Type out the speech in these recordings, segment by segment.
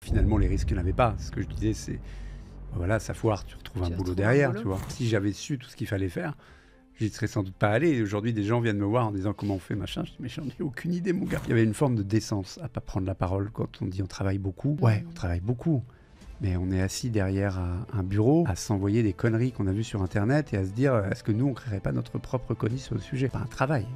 finalement, les risques, il n'y en avait pas. Ce que je disais, c'est, voilà, ça foire, tu retrouves un boulot derrière, tu vois. Si j'avais su tout ce qu'il fallait faire, j'y serais sans doute pas allé. Et aujourd'hui, des gens viennent me voir en disant comment on fait, machin. Je dis, mais j'en ai aucune idée, mon gars. Il y avait une forme de décence à pas prendre la parole quand on dit on travaille beaucoup. Ouais, on travaille beaucoup. Mais on est assis derrière un bureau à s'envoyer des conneries qu'on a vues sur Internet et à se dire, est-ce que nous, on créerait pas notre propre colis sur le sujet? Pas un travail.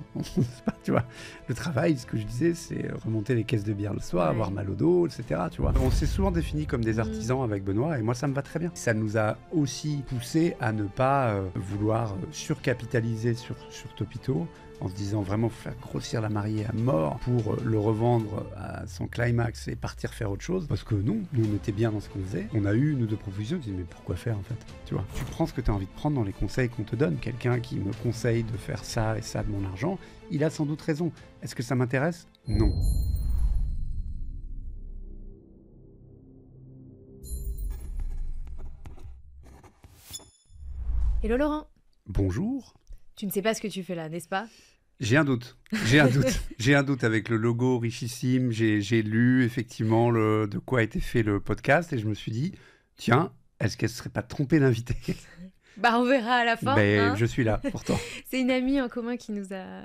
Tu vois, le travail, ce que je disais, c'est remonter les caisses de bière le soir, avoir mal au dos, etc. Tu vois. On s'est souvent définis comme des artisans avec Benoît et moi, ça me va très bien. Ça nous a aussi poussé à ne pas vouloir surcapitaliser sur Topito, en se disant vraiment faire grossir la mariée à mort pour le revendre à son climax et partir faire autre chose. Parce que non, nous on était bien dans ce qu'on faisait. On a eu une ou deux propositions, on se dit mais pourquoi faire en fait? Tu vois, tu prends ce que tu as envie de prendre dans les conseils qu'on te donne. Quelqu'un qui me conseille de faire ça et ça de mon argent, il a sans doute raison. Est-ce que ça m'intéresse? Non. Hello Laurent. Bonjour. Tu ne sais pas ce que tu fais là, n'est-ce pas? J'ai un doute. J'ai un doute avec le logo richissime. J'ai lu effectivement de quoi a été fait le podcast et je me suis dit, tiens, est-ce qu'elle ne serait pas trompée d'inviter? Bah on verra à la fin. Hein, je suis là, pourtant. C'est une amie en commun qui nous a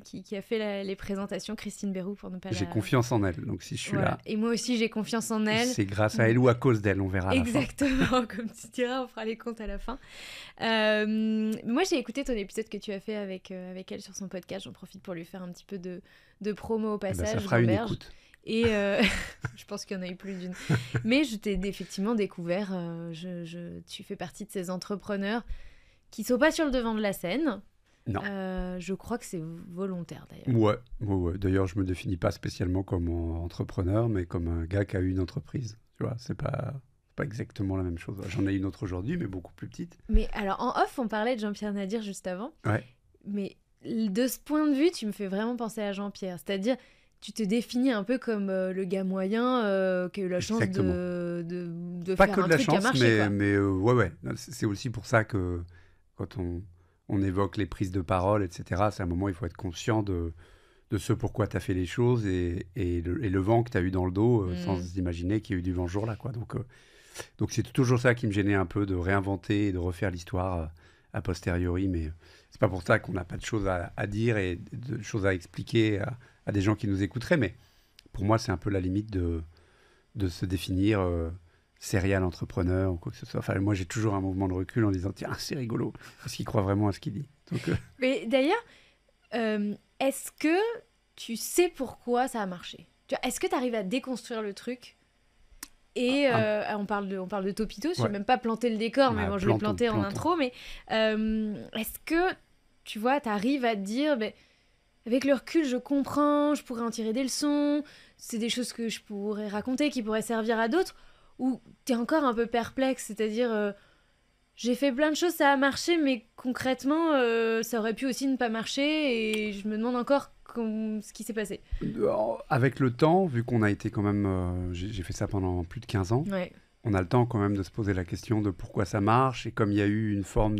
qui a fait les présentations, Christine Bérou, pour ne pas J'ai confiance en elle, donc si je suis là... Et moi aussi, j'ai confiance en elle. C'est grâce à elle ou à cause d'elle, on verra à la fin. Exactement, comme tu diras, on fera les comptes à la fin. Moi, j'ai écouté ton épisode que tu as fait avec elle sur son podcast. J'en profite pour lui faire un petit peu de promo au passage. Ça fera une écoute. Et je pense qu'il y en a eu plus d'une. Mais je t'ai effectivement découvert. Tu fais partie de ces entrepreneurs qui ne sont pas sur le devant de la scène. Non. Je crois que c'est volontaire d'ailleurs. Ouais. D'ailleurs, je ne me définis pas spécialement comme entrepreneur, mais comme un gars qui a eu une entreprise. Tu vois, c'est pas exactement la même chose. J'en ai une autre aujourd'hui, mais beaucoup plus petite. Mais alors, en off, on parlait de Jean-Pierre Nadir juste avant. Ouais. Mais de ce point de vue, tu me fais vraiment penser à Jean-Pierre. C'est-à-dire, tu te définis un peu comme le gars moyen qui a eu la chance de pas faire que un de la truc chance, qui a marché. Mais ouais. C'est aussi pour ça que quand on évoque les prises de parole, etc., c'est un moment où il faut être conscient de ce pourquoi tu as fait les choses et le vent que tu as eu dans le dos sans imaginer qu'il y a eu du vent ce jour-là, quoi. Donc c'est toujours ça qui me gênait un peu, de réinventer et de refaire l'histoire a posteriori, mais c'est pas pour ça qu'on n'a pas de choses à dire et de choses à expliquer à des gens qui nous écouteraient, mais pour moi c'est un peu la limite de se définir serial entrepreneur ou quoi que ce soit. Enfin, moi j'ai toujours un mouvement de recul en disant tiens, c'est rigolo, est-ce qu'il croit vraiment à ce qu'il dit? Mais d'ailleurs, est-ce que tu sais pourquoi ça a marché? Est-ce que tu arrives à déconstruire le truc? Et on parle de Topito, je n'ai même pas planté le décor, mais bon, je l'ai planté en intro. Mais est-ce que, tu vois, tu arrives à te dire, avec le recul, je comprends, je pourrais en tirer des leçons, c'est des choses que je pourrais raconter, qui pourraient servir à d'autres, ou tu es encore un peu perplexe, c'est-à-dire, j'ai fait plein de choses, ça a marché, mais concrètement, ça aurait pu aussi ne pas marcher, et je me demande encore ce qui s'est passé. Avec le temps, vu qu'on a été quand même... j'ai fait ça pendant plus de 15 ans, on a le temps quand même de se poser la question de pourquoi ça marche, et comme il y a eu une forme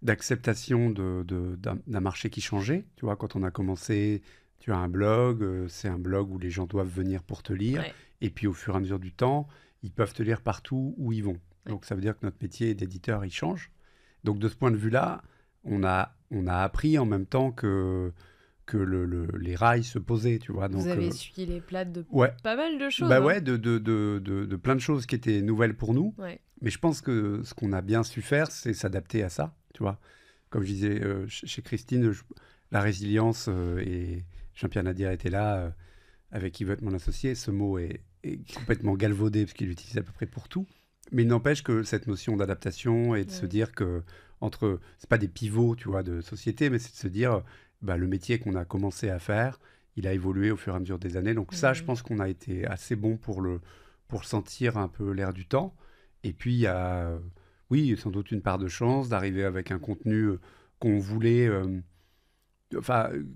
d'acceptation d'un marché qui changeait, tu vois, quand on a commencé, tu as un blog, c'est un blog où les gens doivent venir pour te lire, et puis au fur et à mesure du temps, ils peuvent te lire partout où ils vont. Donc ça veut dire que notre métier d'éditeur, il change. Donc de ce point de vue-là, on a appris en même temps que les rails se posaient, tu vois. Donc, vous avez essuyé les plates de pas mal de choses. De plein de choses qui étaient nouvelles pour nous. Ouais. Mais je pense que ce qu'on a bien su faire, c'est s'adapter à ça, tu vois. Comme je disais chez Christine, la résilience, et Jean-Pierre Nadir était là, avec qui veut être mon associé. Ce mot est complètement galvaudé, parce qu'il l'utilise à peu près pour tout. Mais il n'empêche que cette notion d'adaptation et de se dire que c'est pas des pivots, tu vois, de société, mais c'est de se dire... le métier qu'on a commencé à faire, il a évolué au fur et à mesure des années. Donc ça, je pense qu'on a été assez bon pour sentir un peu l'air du temps. Et puis, il y a, sans doute une part de chance d'arriver avec un contenu qu'on voulait...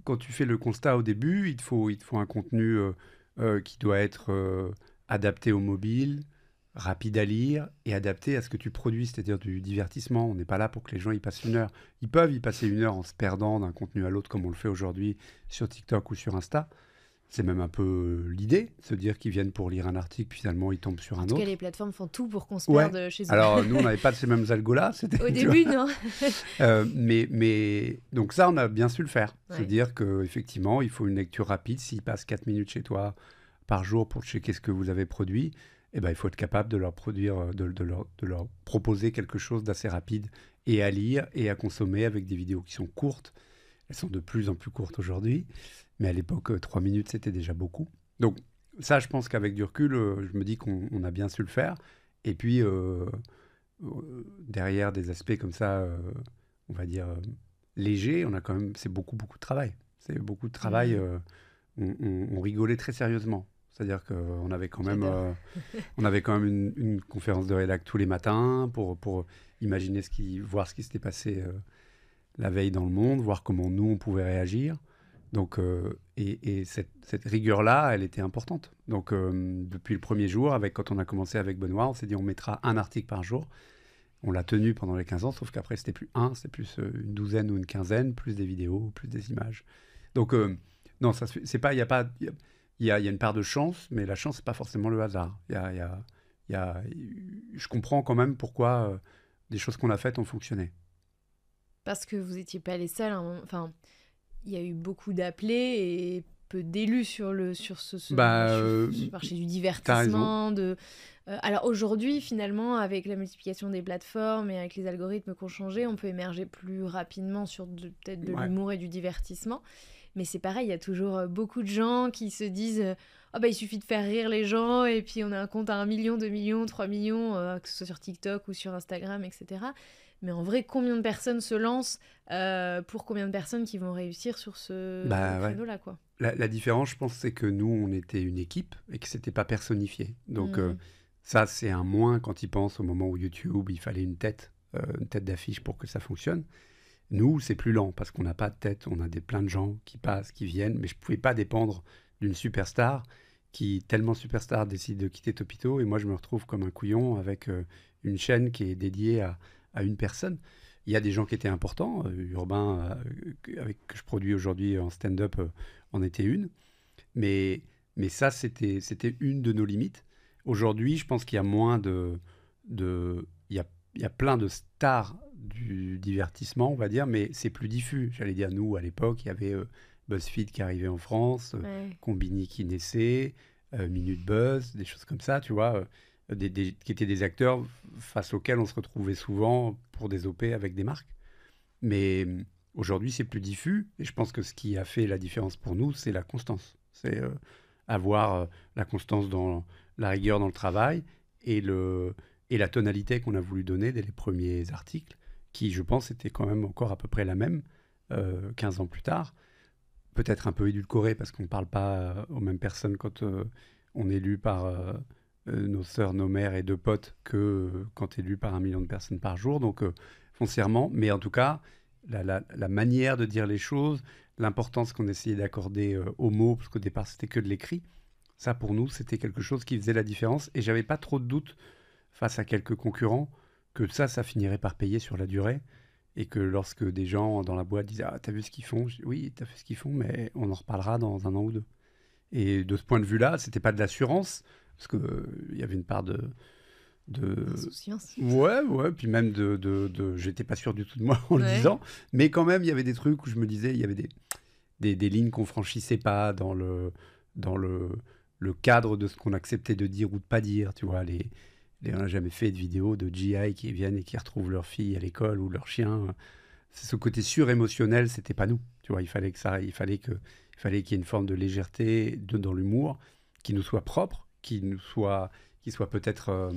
quand tu fais le constat au début, il te faut un contenu qui doit être adapté au mobile, rapide à lire et adapté à ce que tu produis, c'est-à-dire du divertissement. On n'est pas là pour que les gens y passent 1 heure. Ils peuvent y passer 1 heure en se perdant d'un contenu à l'autre comme on le fait aujourd'hui sur TikTok ou sur Insta. C'est même un peu l'idée, de se dire qu'ils viennent pour lire un article, puis finalement ils tombent sur un autre. En tout cas, les plateformes font tout pour qu'on se perde chez eux. Alors, nous, on n'avait pas ces mêmes algos-là. Au début, non. Mais donc ça, on a bien su le faire. Ouais. Se dire qu'effectivement, il faut une lecture rapide. S'ils passent 4 minutes chez toi par jour pour checker ce que vous avez produit, eh ben, il faut être capable de leur proposer quelque chose d'assez rapide et à lire et à consommer avec des vidéos qui sont courtes. Elles sont de plus en plus courtes aujourd'hui. Mais à l'époque, 3 minutes, c'était déjà beaucoup. Donc ça, je pense qu'avec du recul, je me dis qu'on a bien su le faire. Et puis, derrière des aspects comme ça, on va dire légers, on a quand même, c'est beaucoup de travail. C'est beaucoup de travail. On rigolait très sérieusement. C'est-à-dire qu'on avait quand même, une conférence de rédac tous les matins pour imaginer voir ce qui s'était passé la veille dans le monde, voir comment nous, on pouvait réagir. Donc, et cette rigueur-là, elle était importante. Donc, depuis le premier jour, quand on a commencé avec Benoît, on s'est dit on mettra un article par jour. On l'a tenu pendant les 15 ans, sauf qu'après, c'était plus un, c'était plus une douzaine ou une quinzaine, plus des vidéos, plus des images. Donc, non, ça c'est pas, il y a une part de chance, mais la chance, c'est pas forcément le hasard. Je comprends quand même pourquoi des choses qu'on a faites ont fonctionné. Parce que vous n'étiez pas les seuls. Enfin, il y a eu beaucoup d'appelés et peu d'élus sur ce marché du divertissement. Alors aujourd'hui, finalement, avec la multiplication des plateformes et avec les algorithmes qui ont changé, on peut émerger plus rapidement sur peut-être de l'humour et du divertissement. Mais c'est pareil, il y a toujours beaucoup de gens qui se disent il suffit de faire rire les gens et puis on a un compte à 1 million, 2 millions, 3 millions, que ce soit sur TikTok ou sur Instagram, etc. Mais en vrai, combien de personnes se lancent pour combien de personnes qui vont réussir sur ce créneau-là, quoi. La différence, je pense, c'est que nous, on était une équipe et que c'était pas personnifié. Donc ça, c'est un moins quand ils pensent au moment où YouTube, il fallait une tête d'affiche pour que ça fonctionne. Nous, c'est plus lent parce qu'on n'a pas de tête. On a plein de gens qui passent, qui viennent, mais je pouvais pas dépendre d'une superstar qui, tellement superstar, décide de quitter Topito et moi, je me retrouve comme un couillon avec une chaîne qui est dédiée à une personne. Il y a des gens qui étaient importants. Urbain, que je produis aujourd'hui en stand-up, en était une. Mais ça, c'était une de nos limites. Aujourd'hui, je pense qu'il y a moins il y a plein de stars du divertissement, on va dire, mais c'est plus diffus. J'allais dire, nous, à l'époque, il y avait BuzzFeed qui arrivait en France, Combini qui naissait, Minute Buzz, des choses comme ça, tu vois, qui étaient des acteurs face auxquels on se retrouvait souvent pour des OP avec des marques. Mais aujourd'hui, c'est plus diffus, et je pense que ce qui a fait la différence pour nous, c'est la constance. C'est avoir la constance dans la rigueur dans le travail et la tonalité qu'on a voulu donner dès les premiers articles, qui, je pense, était quand même encore à peu près la même 15 ans plus tard. Peut-être un peu édulcorée parce qu'on ne parle pas aux mêmes personnes quand on est lu par nos sœurs, nos mères et deux potes que quand tu es lu par 1 million de personnes par jour. Donc, foncièrement, mais en tout cas, la manière de dire les choses, l'importance qu'on essayait d'accorder aux mots, parce qu'au départ, c'était que de l'écrit, ça, pour nous, c'était quelque chose qui faisait la différence. Et j'avais pas trop de doute face à quelques concurrents que ça finirait par payer sur la durée. Et que lorsque des gens dans la boîte disaient « Ah, t'as vu ce qu'ils font ?» Je dis « Oui, t'as vu ce qu'ils font, mais on en reparlera dans 1 an ou 2. » Et de ce point de vue-là, c'était pas de l'assurance, parce qu'il y avait une part insouciance. Ouais, puis même j'étais pas sûr du tout de moi en le disant, mais quand même, il y avait des trucs où je me disais, il y avait des lignes qu'on franchissait pas dans le cadre de ce qu'on acceptait de dire ou de pas dire, tu vois, on n'a jamais fait de vidéo de GI qui viennent et qui retrouvent leur fille à l'école ou leur chien. C'est ce côté surémotionnel, c'était pas nous. Tu vois, il fallait qu'il y ait une forme de légèreté dans l'humour qui nous soit propre, qui soit peut-être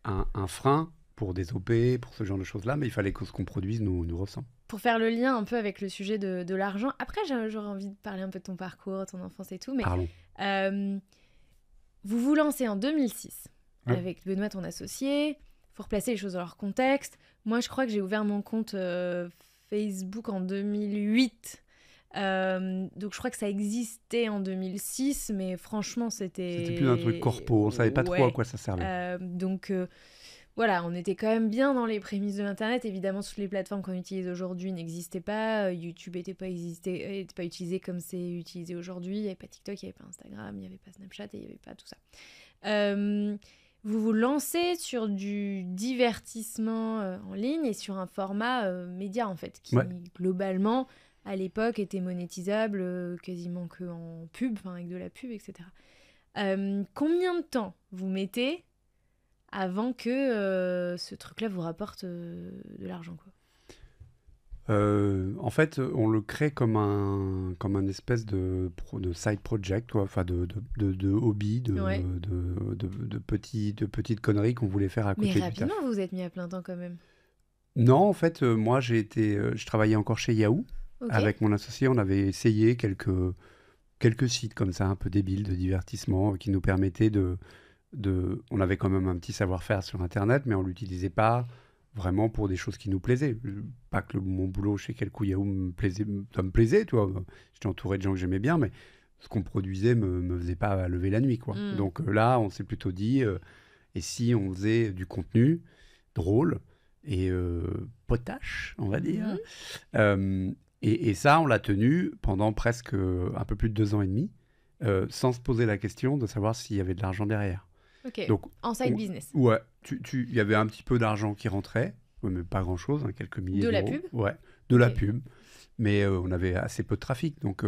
un frein pour des OP, pour ce genre de choses-là, mais il fallait que ce qu'on produise nous ressemble. Pour faire le lien un peu avec le sujet de l'argent, après j'aurais envie de parler un peu de ton parcours, ton enfance et tout, mais Parlons. Vous vous lancez en 2006. Avec Benoît, ton associé. Il faut replacer les choses dans leur contexte. Moi, je crois que j'ai ouvert mon compte Facebook en 2008. Donc, je crois que ça existait en 2006, mais franchement, c'était plus un truc corpo. On ne savait pas trop à quoi ça servait. Donc, voilà, on était quand même bien dans les prémices de l'Internet. Évidemment, toutes les plateformes qu'on utilise aujourd'hui n'existaient pas. YouTube n'était pas utilisé comme c'est utilisé aujourd'hui. Il n'y avait pas TikTok, il n'y avait pas Instagram, il n'y avait pas Snapchat et il n'y avait pas tout ça. Vous vous lancez sur du divertissement en ligne et sur un format média, en fait, qui globalement, à l'époque, était monétisable quasiment qu'en pub, avec de la pub, etc. Combien de temps vous mettez avant que ce truc-là vous rapporte de l'argent, quoi? En fait, on le crée comme un espèce de side project, quoi, enfin de hobby, de petites conneries qu'on voulait faire à côté du taf. Mais rapidement, vous vous êtes mis à plein temps quand même. Non, en fait, moi je travaillais encore chez Yahoo. Okay. Avec mon associé, on avait essayé quelques sites comme ça, un peu débiles de divertissement, qui nous permettaient on avait quand même un petit savoir-faire sur Internet, mais on l'utilisait pas vraiment pour des choses qui nous plaisaient. Pas que mon boulot chez quelqu'un Yahoo ça me plaisait, tu vois. J'étais entouré de gens que j'aimais bien, mais ce qu'on produisait me faisait pas lever la nuit, quoi. Donc là, on s'est plutôt dit, et si on faisait du contenu drôle et potache, on va dire. Et ça, on l'a tenu pendant presque un peu plus de 2 ans et demi, sans se poser la question de savoir s'il y avait de l'argent derrière. Ok, donc, en side business. Ouais, il y avait un petit peu d'argent qui rentrait, mais pas grand-chose, quelques milliers d'euros. De la pub ? Ouais, de la pub. Mais on avait assez peu de trafic, donc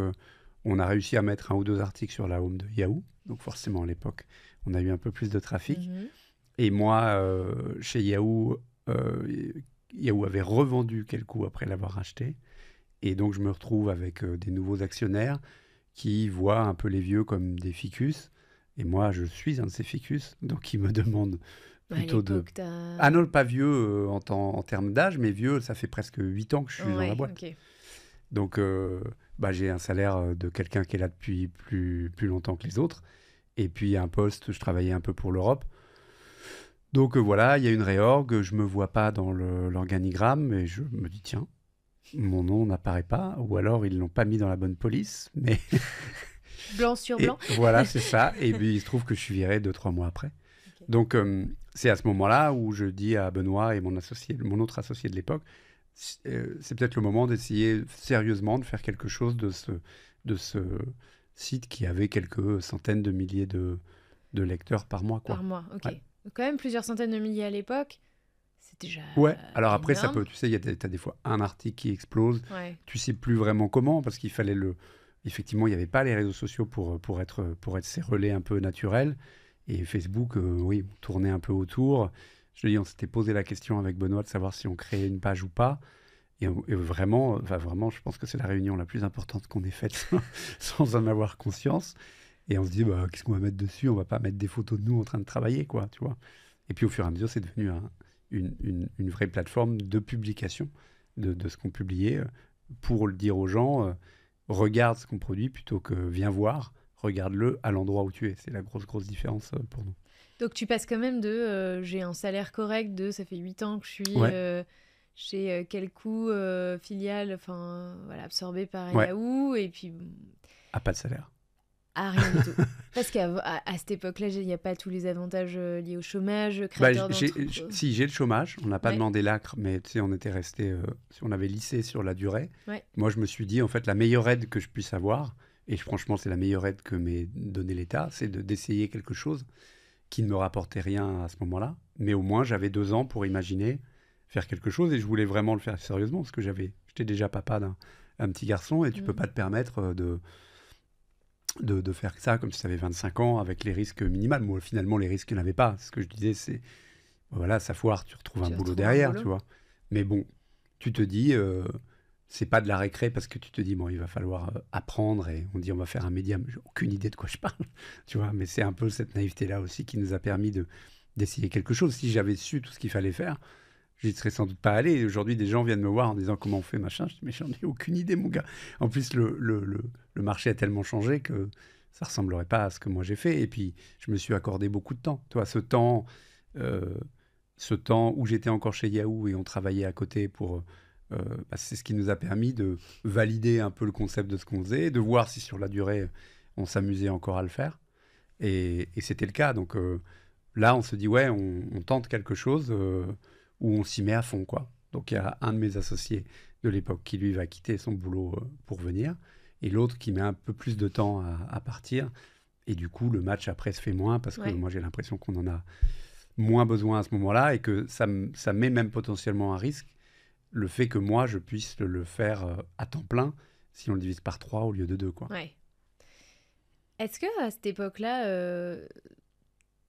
on a réussi à mettre 1 ou 2 articles sur la home de Yahoo. Donc forcément, à l'époque, on a eu un peu plus de trafic. Et moi, chez Yahoo, Yahoo avait revendu quelques après l'avoir racheté. Et donc, je me retrouve avec des nouveaux actionnaires qui voient un peu les vieux comme des ficus. Et moi, je suis un de ces ficus. Donc, ils me demandent plutôt Ah non, pas vieux en termes d'âge, mais vieux, ça fait presque 8 ans que je suis dans la boîte. Okay. Donc, j'ai un salaire de quelqu'un qui est là depuis plus longtemps que les autres. Et puis, un poste, je travaillais un peu pour l'Europe. Donc, voilà, il y a une réorg. Je ne me vois pas dans l'organigramme. Et je me dis, tiens, mon nom n'apparaît pas, ou alors ils ne l'ont pas mis dans la bonne police, mais... Blanc sur blanc. Voilà, c'est ça. Et puis, il se trouve que je suis viré 2-3 mois après. Okay. Donc, c'est à ce moment-là où je dis à Benoît et mon autre associé de l'époque, c'est peut-être le moment d'essayer sérieusement de faire quelque chose de ce site qui avait quelques centaines de milliers de lecteurs par mois, quoi. Par mois, ok. Ouais. Donc, quand même plusieurs centaines de milliers à l'époque. C'est déjà ouais, alors énorme. Après, ça peut, tu sais, t'as des fois un article qui explose. Ouais. Tu sais plus vraiment comment, parce qu'il fallait effectivement, il n'y avait pas les réseaux sociaux pour être ces relais un peu naturels. Et Facebook, oui, on tournait un peu autour. Je te dis, on s'était posé la question avec Benoît de savoir si on créait une page ou pas. Et vraiment, je pense que c'est la réunion la plus importante qu'on ait faite sans en avoir conscience. Et on se dit, qu'est-ce qu'on va mettre dessus ? On va pas mettre des photos de nous en train de travailler, quoi, tu vois. Et puis, au fur et à mesure, c'est devenu une vraie plateforme de publication de ce qu'on publiait pour le dire aux gens, regarde ce qu'on produit plutôt que viens voir, regarde-le à l'endroit où tu es. C'est la grosse différence pour nous. Donc tu passes quand même de j'ai un salaire correct de ça fait 8 ans que je suis chez Quelcou, filiale, voilà, absorbée par Yahoo, et puis... Ah, pas de salaire. Ah, rien du tout. Parce qu'à cette époque-là, il n'y a pas tous les avantages liés au chômage, créateur d'entreprise. Si, j'ai le chômage. On n'a pas demandé l'ACRE, mais tu sais, on était resté... on avait lissé sur la durée. Ouais. Moi, je me suis dit, en fait, la meilleure aide que je puisse avoir, et franchement, c'est la meilleure aide que m'ait donné l'État, c'est d'essayer quelque chose qui ne me rapportait rien à ce moment-là. Mais au moins, j'avais 2 ans pour imaginer faire quelque chose, et je voulais vraiment le faire sérieusement, parce que j'étais déjà papa d'un petit garçon, et tu peux pas te permettre de faire ça comme si tu avais 25 ans avec les risques minimaux. Moi, finalement, les risques, il n'y en avait pas. Ce que je disais, c'est, voilà, ça foire, tu retrouves un boulot derrière, tu vois. Mais bon, tu te dis, c'est pas de la récré parce que tu te dis, bon, il va falloir apprendre et on dit, on va faire un média. J'ai aucune idée de quoi je parle, tu vois. Mais c'est un peu cette naïveté-là aussi qui nous a permis d'essayer quelque chose. Si j'avais su tout ce qu'il fallait faire, j'y serais sans doute pas allé. Aujourd'hui, des gens viennent me voir en disant comment on fait, machin. Je dis, mais j'en ai aucune idée, mon gars. En plus, le marché a tellement changé que ça ressemblerait pas à ce que moi j'ai fait. Et puis, je me suis accordé beaucoup de temps. Toi, ce temps où j'étais encore chez Yahoo et on travaillait à côté pour... c'est ce qui nous a permis de valider un peu le concept de ce qu'on faisait, de voir si sur la durée, on s'amusait encore à le faire. Et c'était le cas. Donc... là, on se dit, ouais, on tente quelque chose où on s'y met à fond, quoi. Donc, il y a un de mes associés de l'époque qui, lui, va quitter son boulot pour venir, et l'autre qui met un peu plus de temps à partir. Et du coup, le match, après, se fait moins, parce que moi, j'ai l'impression qu'on en a moins besoin à ce moment-là, et que ça met même potentiellement un risque le fait que moi, je puisse le faire à temps plein si on le divise par 3 au lieu de 2, quoi. Ouais. Est-ce qu'à cette époque-là,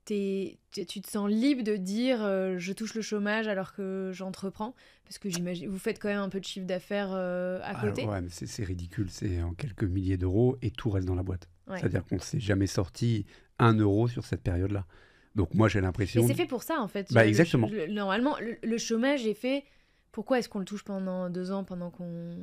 tu te sens libre de dire je touche le chômage alors que j'entreprends? Parce que j'imagine, vous faites quand même un peu de chiffre d'affaires à côté. Ouais, mais c'est ridicule, c'est en quelques milliers d'euros et tout reste dans la boîte. Ouais. C'est-à-dire qu'on ne s'est jamais sorti 1 euro sur cette période-là. Donc moi, j'ai l'impression... Mais c'est fait pour ça, en fait. Exactement. Normalement, le chômage est fait... Pourquoi est-ce qu'on le touche pendant 2 ans, pendant qu'on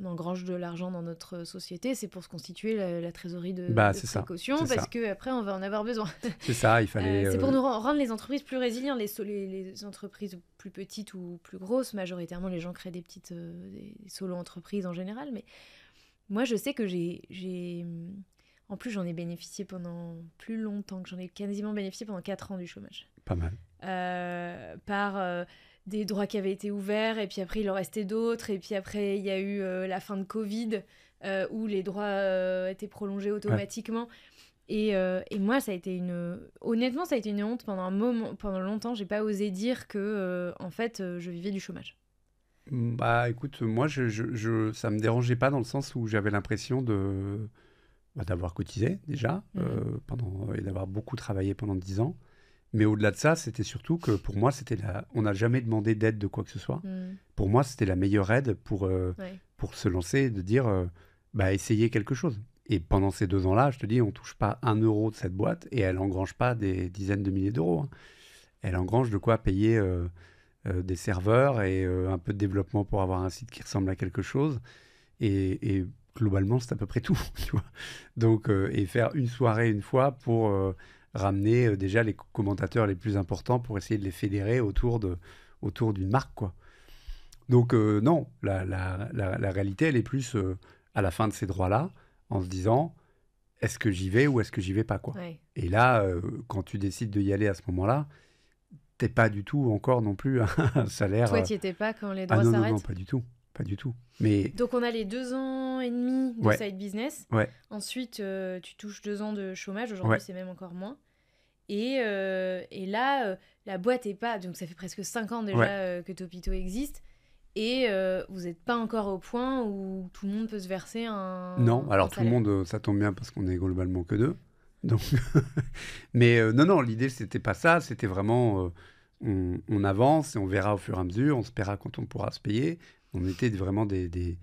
engrange de l'argent dans notre société? C'est pour se constituer la trésorerie de précaution, parce qu'après, on va en avoir besoin. C'est ça, il fallait... c'est pour nous rendre les entreprises plus résilientes, les entreprises plus petites ou plus grosses. Majoritairement, les gens créent des petites des solo-entreprises en général. Mais moi, je sais que en plus, j'en ai bénéficié pendant plus longtemps, que j'en ai quasiment bénéficié pendant 4 ans du chômage. Pas mal. Par... des droits qui avaient été ouverts, et puis après, il en restait d'autres, et puis après, il y a eu la fin de Covid, où les droits étaient prolongés automatiquement. Ouais. Et moi, honnêtement, ça a été une honte pendant longtemps. J'ai pas osé dire que, en fait, je vivais du chômage. Bah, écoute, moi, ça me dérangeait pas dans le sens où j'avais l'impression d'avoir cotisé, déjà, et d'avoir beaucoup travaillé pendant 10 ans. Mais au-delà de ça, c'était surtout que pour moi, on n'a jamais demandé d'aide de quoi que ce soit. Pour moi, c'était la meilleure aide pour se lancer, de dire, essayez quelque chose. Et pendant ces 2 ans-là, je te dis, on ne touche pas 1 euro de cette boîte, et elle n'engrange pas des dizaines de milliers d'euros. Hein. Elle engrange de quoi payer des serveurs et un peu de développement pour avoir un site qui ressemble à quelque chose. Et globalement, c'est à peu près tout. Tu vois. Donc, et faire une soirée une fois pour... ramener déjà les commentateurs les plus importants pour essayer de les fédérer autour d'une marque, quoi. Donc non, la réalité, elle est plus à la fin de ces droits-là, en se disant, est-ce que j'y vais ou est-ce que j'y vais pas, quoi. Ouais. Et là, quand tu décides de y aller à ce moment-là, t'es pas du tout encore non plus un salaire... Toi, tu n'y étais pas quand les droits s'arrêtent? Non, pas du tout. Pas du tout. Mais... Donc, on a les 2 ans et demi de side business. Ouais. Ensuite, tu touches 2 ans de chômage. Aujourd'hui, c'est même encore moins. Et là, la boîte est pas... Donc, ça fait presque 5 ans déjà que Topito existe. Et vous n'êtes pas encore au point où tout le monde peut se verser un... Non, alors tout le monde, ça tombe bien parce qu'on est globalement que 2. Donc... Mais non, l'idée, c'était pas ça. C'était vraiment... on avance et on verra au fur et à mesure. On se paiera quand on pourra se payer. On était vraiment des...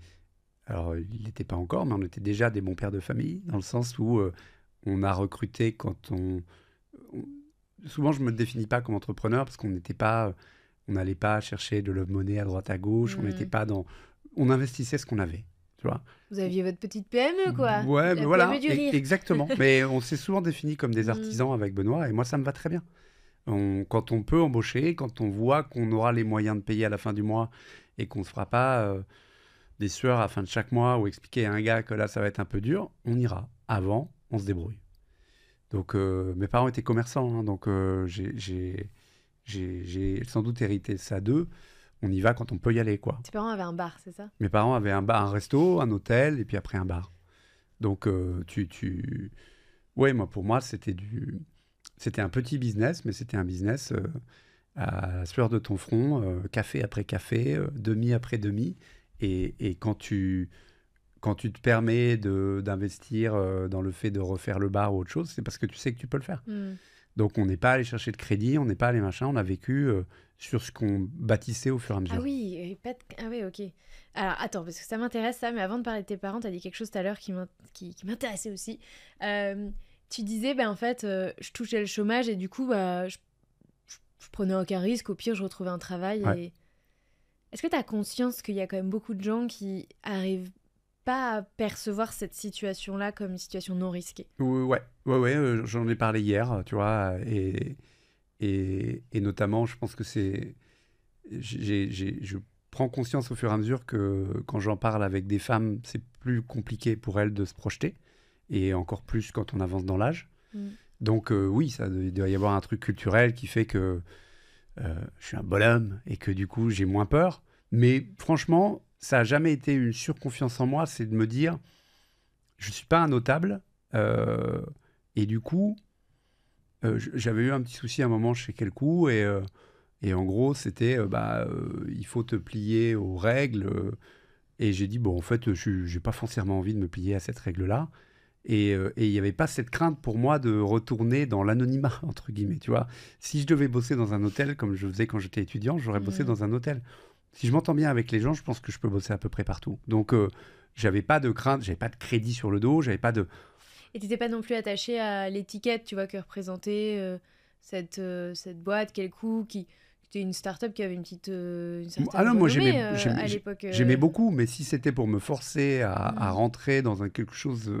Alors, il n'était pas encore, mais on était déjà des bons pères de famille, dans le sens où on a recruté quand souvent, je ne me définis pas comme entrepreneur parce qu'on n'allait pas chercher de love money à droite à gauche. On n'était pas dans... On investissait ce qu'on avait, tu vois. Vous aviez votre petite PME, quoi. Ouais, mais voilà, exactement. Mais on s'est souvent définis comme des artisans avec Benoît, et moi, ça me va très bien. Quand on peut embaucher, quand on voit qu'on aura les moyens de payer à la fin du mois et qu'on ne se fera pas des sueurs à la fin de chaque mois ou expliquer à un gars que là, ça va être un peu dur, on ira. Avant, on se débrouille. Donc, mes parents étaient commerçants, hein, donc j'ai sans doute hérité ça d'eux. On y va quand on peut y aller, quoi. Tes parents avaient un bar, c'est ça? Mes parents avaient un bar, un resto, un hôtel, et puis après un bar. Donc, ouais, pour moi, c'était un petit business, mais c'était un business à la sueur de ton front, café après café, demi après demi. Et quand tu te permets d'investir dans le fait de refaire le bar ou autre chose, c'est parce que tu sais que tu peux le faire. Donc, on n'est pas allé chercher de crédit, on n'est pas allé machin, on a vécu sur ce qu'on bâtissait au fur et à mesure. Ah oui, ok. Alors, attends, parce que ça m'intéresse ça, mais avant de parler de tes parents, tu as dit quelque chose tout à l'heure qui m'intéressait aussi. Tu disais, en fait, je touchais le chômage et du coup, je prenais aucun risque, au pire, je retrouvais un travail. Ouais. Et... Est-ce que tu as conscience qu'il y a quand même beaucoup de gens qui arrivent pas à percevoir cette situation-là comme une situation non risquée? Ouais, j'en ai parlé hier, tu vois, et notamment, je pense que je prends conscience au fur et à mesure que quand j'en parle avec des femmes, c'est plus compliqué pour elles de se projeter, et encore plus quand on avance dans l'âge. Donc oui, il doit y avoir un truc culturel qui fait que je suis un bonhomme et que du coup, j'ai moins peur. Mais franchement, ça n'a jamais été une surconfiance en moi, c'est de me dire, je ne suis pas un notable. Et du coup, j'avais eu un petit souci à un moment chez Quelcou et en gros, c'était, il faut te plier aux règles. Et j'ai dit, bon, en fait, je n'ai pas foncièrement envie de me plier à cette règle-là. Et il n'y avait pas cette crainte pour moi de retourner dans l'anonymat, entre guillemets, tu vois. Si je devais bosser dans un hôtel, comme je faisais quand j'étais étudiant, j'aurais bossé dans un hôtel. Si je m'entends bien avec les gens, je pense que je peux bosser à peu près partout. Donc, j'avais pas de crainte, j'avais pas de crédit sur le dos, j'avais pas de... Et tu n'étais pas non plus attaché à l'étiquette, tu vois, que représentait cette boîte, Quelcou, qui était une start-up qui avait une certaine moi renommée à l'époque. J'aimais beaucoup, mais si c'était pour me forcer à rentrer dans quelque chose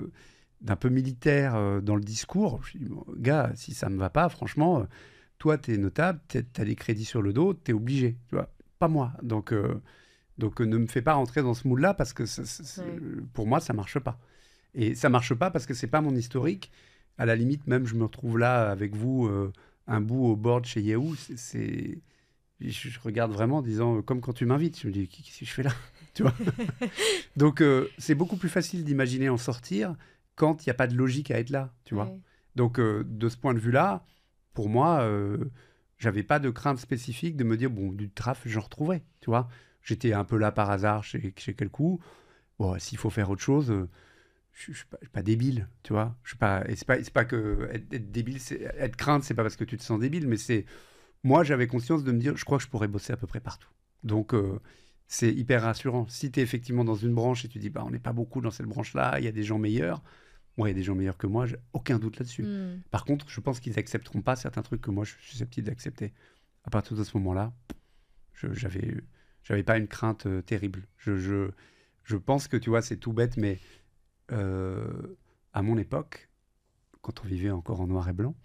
d'un peu militaire dans le discours, je dis, bon, gars, si ça me va pas, franchement, toi, tu es notable, tu as des crédits sur le dos, tu es obligé, tu vois, pas moi. Donc, ne me fais pas rentrer dans ce moule-là parce que pour moi, ça marche pas. Et ça marche pas parce que c'est pas mon historique. À la limite, même, je me retrouve là avec vous, un bout au bord de chez Yahoo. Je regarde vraiment en disant, comme quand tu m'invites, je me dis, qu'est-ce que je fais là? Tu vois. Donc, c'est beaucoup plus facile d'imaginer en sortir quand il n'y a pas de logique à être là, tu vois. Donc, de ce point de vue-là, pour moi, j'avais pas de crainte spécifique de me dire, bon, du traf, j'en retrouverai, tu vois. J'étais un peu là par hasard chez Quelcou. Bon, s'il faut faire autre chose... je suis pas débile, tu vois. Je suis pas, et c'est pas que être débile, être crainte, c'est pas parce que tu te sens débile, mais c'est moi j'avais conscience de me dire, je crois que je pourrais bosser à peu près partout. Donc c'est hyper rassurant. Si tu es effectivement dans une branche et tu dis, bah on n'est pas beaucoup dans cette branche-là, il y a des gens meilleurs. Moi, il y a des gens meilleurs que moi, j'ai aucun doute là-dessus. Par contre, je pense qu'ils accepteront pas certains trucs que moi je suis susceptible d'accepter. À partir de ce moment-là, j'avais pas une crainte terrible. Je pense que tu vois, c'est tout bête, mais à mon époque, quand on vivait encore en noir et blanc,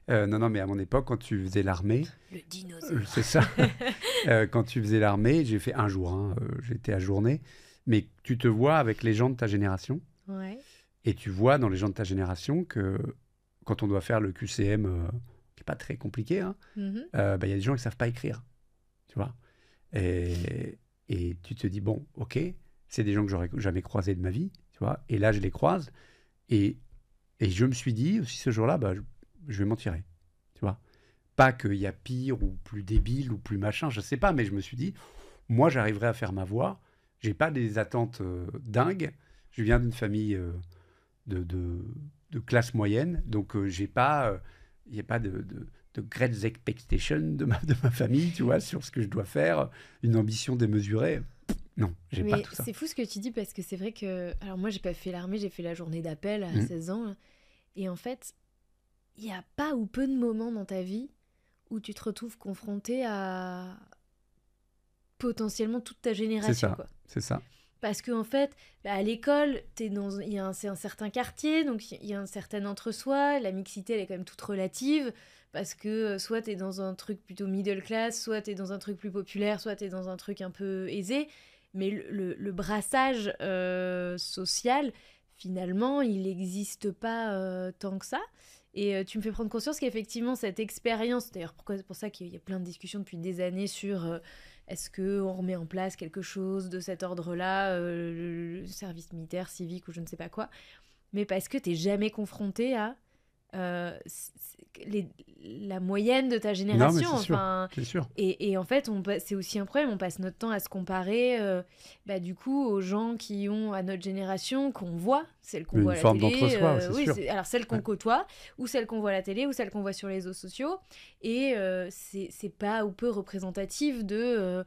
non, mais à mon époque, quand tu faisais l'armée... Le dinosaure. C'est ça. Quand tu faisais l'armée, j'ai fait un jour, j'étais ajourné, mais tu te vois avec les gens de ta génération, et tu vois dans les gens de ta génération que quand on doit faire le QCM, qui n'est pas très compliqué, y a des gens qui ne savent pas écrire, tu vois. Et tu te dis, bon, ok, c'est des gens que j'aurais jamais croisés de ma vie, tu vois, et là, je les croise, et je me suis dit, aussi ce jour-là, je vais m'en tirer, tu vois. Pas qu'il y a pire ou plus débile ou plus machin, je sais pas, mais je me suis dit, moi, j'arriverai à faire ma voix, j'ai pas des attentes dingues, je viens d'une famille de classe moyenne, donc il n'y a pas de great expectation de ma famille, tu vois, sur ce que je dois faire, une ambition démesurée. Non, j'ai pas tout ça. C'est fou ce que tu dis parce que c'est vrai que... Alors moi, j'ai pas fait l'armée, j'ai fait la journée d'appel à 16 ans. Et en fait, il n'y a pas ou peu de moments dans ta vie où tu te retrouves confronté à potentiellement toute ta génération. C'est ça. Parce qu'en fait, à l'école, c'est un certain quartier, donc il y a un certain entre-soi. La mixité, elle est quand même toute relative. Parce que soit tu es dans un truc plutôt middle class, soit tu es dans un truc plus populaire, soit tu es dans un truc un peu aisé. Mais le brassage social, finalement, il n'existe pas tant que ça. Et tu me fais prendre conscience qu'effectivement, cette expérience... D'ailleurs, c'est pour ça qu'il y a plein de discussions depuis des années sur... est-ce qu'on remet en place quelque chose de cet ordre-là, le service militaire, civique ou je ne sais pas quoi. Mais parce que tu n'es jamais confronté à la moyenne de ta génération. Non, mais c'est sûr. Et en fait, c'est aussi un problème. On passe notre temps à se comparer du coup aux gens qui ont à notre génération, qu'on voit, celles qu'on voit à la télé. Une forme d'entre-soi, c'est sûr. Alors celles qu'on côtoie, ou celles qu'on voit à la télé, ou celles qu'on voit sur les réseaux sociaux. Et c'est pas ou peu représentatif de...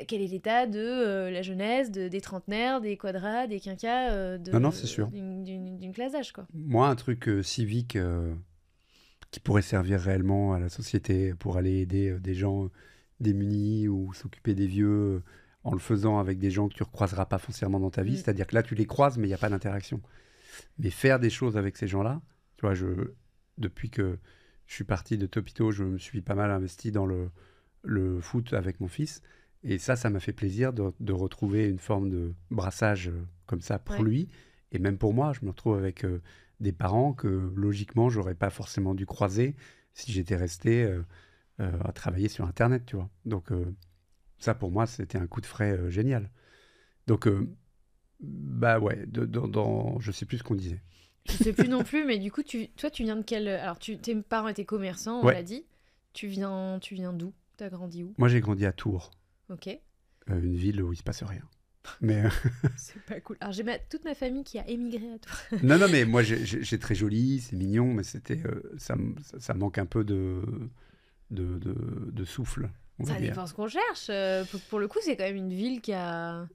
quel est l'état de la jeunesse, des trentenaires, des quadras, des quinquas, non, c'est sûr. D'une classe d'âge, quoi. Moi, un truc civique qui pourrait servir réellement à la société pour aller aider des gens démunis ou s'occuper des vieux en le faisant avec des gens que tu ne recroiseras pas foncièrement dans ta vie. C'est-à-dire que là, tu les croises, mais il n'y a pas d'interaction. Mais faire des choses avec ces gens-là, tu vois, depuis que je suis parti de Topito, je me suis pas mal investi dans le foot avec mon fils. Et ça m'a fait plaisir de retrouver une forme de brassage comme ça pour lui. Et même pour moi, je me retrouve avec des parents que logiquement, j'aurais pas forcément dû croiser si j'étais resté à travailler sur Internet, tu vois. Donc ça, pour moi, c'était un coup de frais génial. Donc, bah ouais, je sais plus ce qu'on disait. Je sais plus non plus, mais du coup, toi, tu viens de quel... Alors, tes parents étaient commerçants, on l'a dit. Tu viens d'où? T'as grandi où? Moi, j'ai grandi à Tours. Ok. Une ville où il se passe rien. Mais c'est pas cool. Alors, j'ai toute ma famille qui a émigré à Tours. non, mais moi, j'ai très joli, c'est mignon, mais c'était, ça manque un peu de souffle. Ça dépend ce qu'on cherche. Pour le coup, c'est quand même une ville qui a...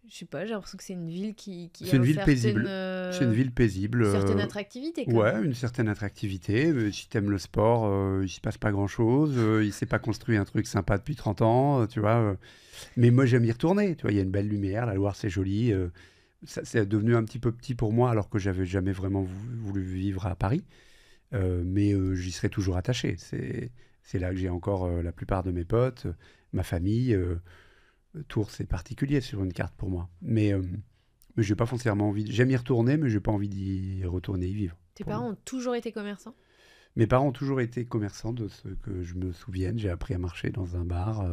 Je sais pas, j'ai l'impression que c'est une ville qui c'est une ville paisible. C'est une ville paisible. Une certaine attractivité, quand même. Une certaine attractivité. Si t'aimes le sport, il se passe pas grand-chose. Il s'est pas construit un truc sympa depuis 30 ans, tu vois. Mais moi, j'aime y retourner. Tu vois, il y a une belle lumière, la Loire, c'est joli. C'est devenu un petit peu petit pour moi, alors que j'avais jamais vraiment voulu vivre à Paris. Mais j'y serai toujours attaché. C'est là que j'ai encore la plupart de mes potes, ma famille. Tours, c'est particulier sur une carte pour moi. Mais je n'ai pas foncièrement envie... J'aime y retourner, mais je n'ai pas envie d'y retourner y vivre. Tes parents ont toujours été commerçants? Mes parents ont toujours été commerçants, de ce que je me souvienne. J'ai appris à marcher dans un bar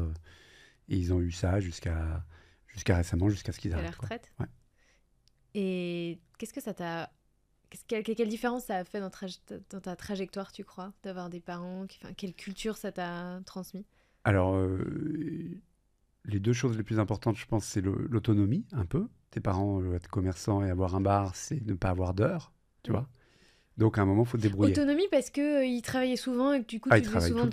et ils ont eu ça jusqu'à récemment, jusqu'à ce qu'ils arrêtent. À la retraite? Ouais. Et qu'est-ce que ça t'a... Quelle différence ça a fait dans ta trajectoire, tu crois, d'avoir des parents quelle culture ça t'a transmis? Alors... les deux choses les plus importantes, je pense, c'est l'autonomie, un peu. Tes parents, être commerçants et avoir un bar, c'est ne pas avoir d'heures, tu vois. Donc, à un moment, il faut te débrouiller. Autonomie parce qu'ils travaillaient souvent et que du coup, tu devais souvent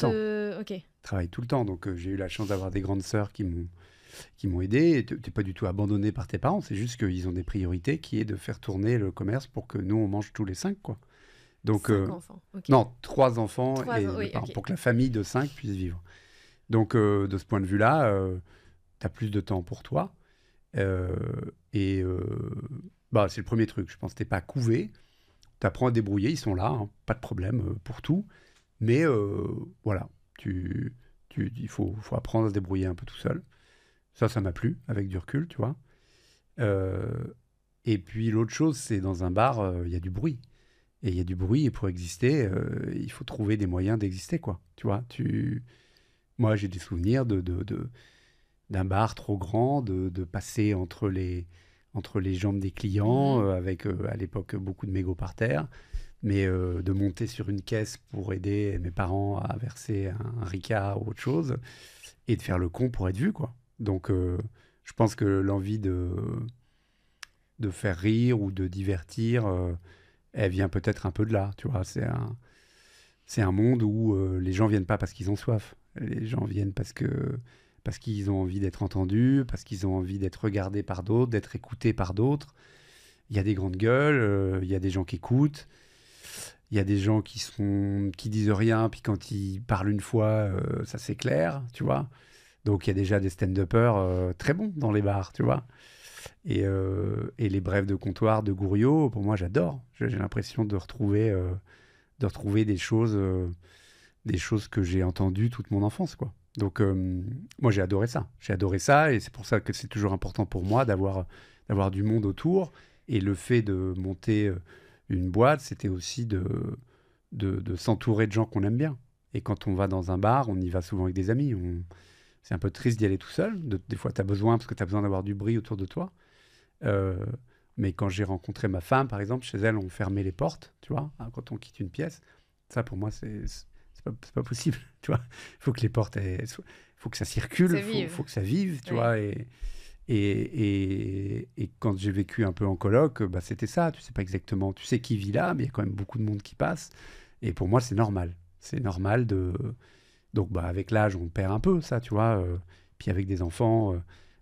Ok. Ils travaillent tout le temps. Donc, j'ai eu la chance d'avoir des grandes sœurs qui m'ont aidé. Tu n'es pas du tout abandonné par tes parents. C'est juste qu'ils ont des priorités qui est de faire tourner le commerce pour que nous, on mange tous les 5, quoi. Donc, 5 enfants. Okay. Non, 3 enfants pour que la famille de 5 puisse vivre. Donc, de ce point de vue-là... tu as plus de temps pour toi. C'est le premier truc. Je pense que tu n'es pas couvé. Tu apprends à débrouiller. Ils sont là, hein, pas de problème pour tout. Mais voilà, il faut apprendre à se débrouiller un peu tout seul. Ça m'a plu, avec du recul, tu vois. Et puis l'autre chose, c'est dans un bar, il y a du bruit. Et il y a du bruit, et pour exister, il faut trouver des moyens d'exister, quoi. Tu vois, moi, j'ai des souvenirs d'un bar trop grand, de passer entre les jambes des clients, avec à l'époque beaucoup de mégots par terre, mais de monter sur une caisse pour aider mes parents à verser un Ricard ou autre chose, et de faire le con pour être vu, quoi. Donc, je pense que l'envie de faire rire ou de divertir, elle vient peut-être un peu de là, tu vois. C'est un monde où les gens viennent pas parce qu'ils ont soif. Les gens viennent parce qu'ils ont envie d'être entendus, parce qu'ils ont envie d'être regardés par d'autres, d'être écoutés par d'autres. Il y a des grandes gueules, il y a des gens qui écoutent, il y a des gens qui disent rien, puis quand ils parlent une fois, ça s'éclaire, tu vois. Donc il y a déjà des stand-uppers très bons dans les bars, tu vois. Et les brèves de comptoir de Gouriot, pour moi, j'adore. J'ai l'impression de retrouver des choses que j'ai entendues toute mon enfance, quoi. Donc, moi, j'ai adoré ça. J'ai adoré ça, et c'est pour ça que c'est toujours important pour moi d'avoir du monde autour. Et le fait de monter une boîte, c'était aussi de s'entourer de gens qu'on aime bien. Et quand on va dans un bar, on y va souvent avec des amis. C'est un peu triste d'y aller tout seul. Des fois, tu as besoin, parce que tu as besoin d'avoir du bruit autour de toi. Mais quand j'ai rencontré ma femme, par exemple, chez elle, on fermait les portes, tu vois, quand on quitte une pièce. Ça, pour moi, c'est pas possible, tu vois. Il faut que les portes, faut que ça circule, faut que ça vive, tu vois. Et quand j'ai vécu un peu en coloc, c'était ça. Tu sais pas exactement, tu sais qui vit là, mais il y a quand même beaucoup de monde qui passe. Et pour moi, c'est normal. C'est normal de... Donc, avec l'âge, on perd un peu ça, tu vois. Puis avec des enfants,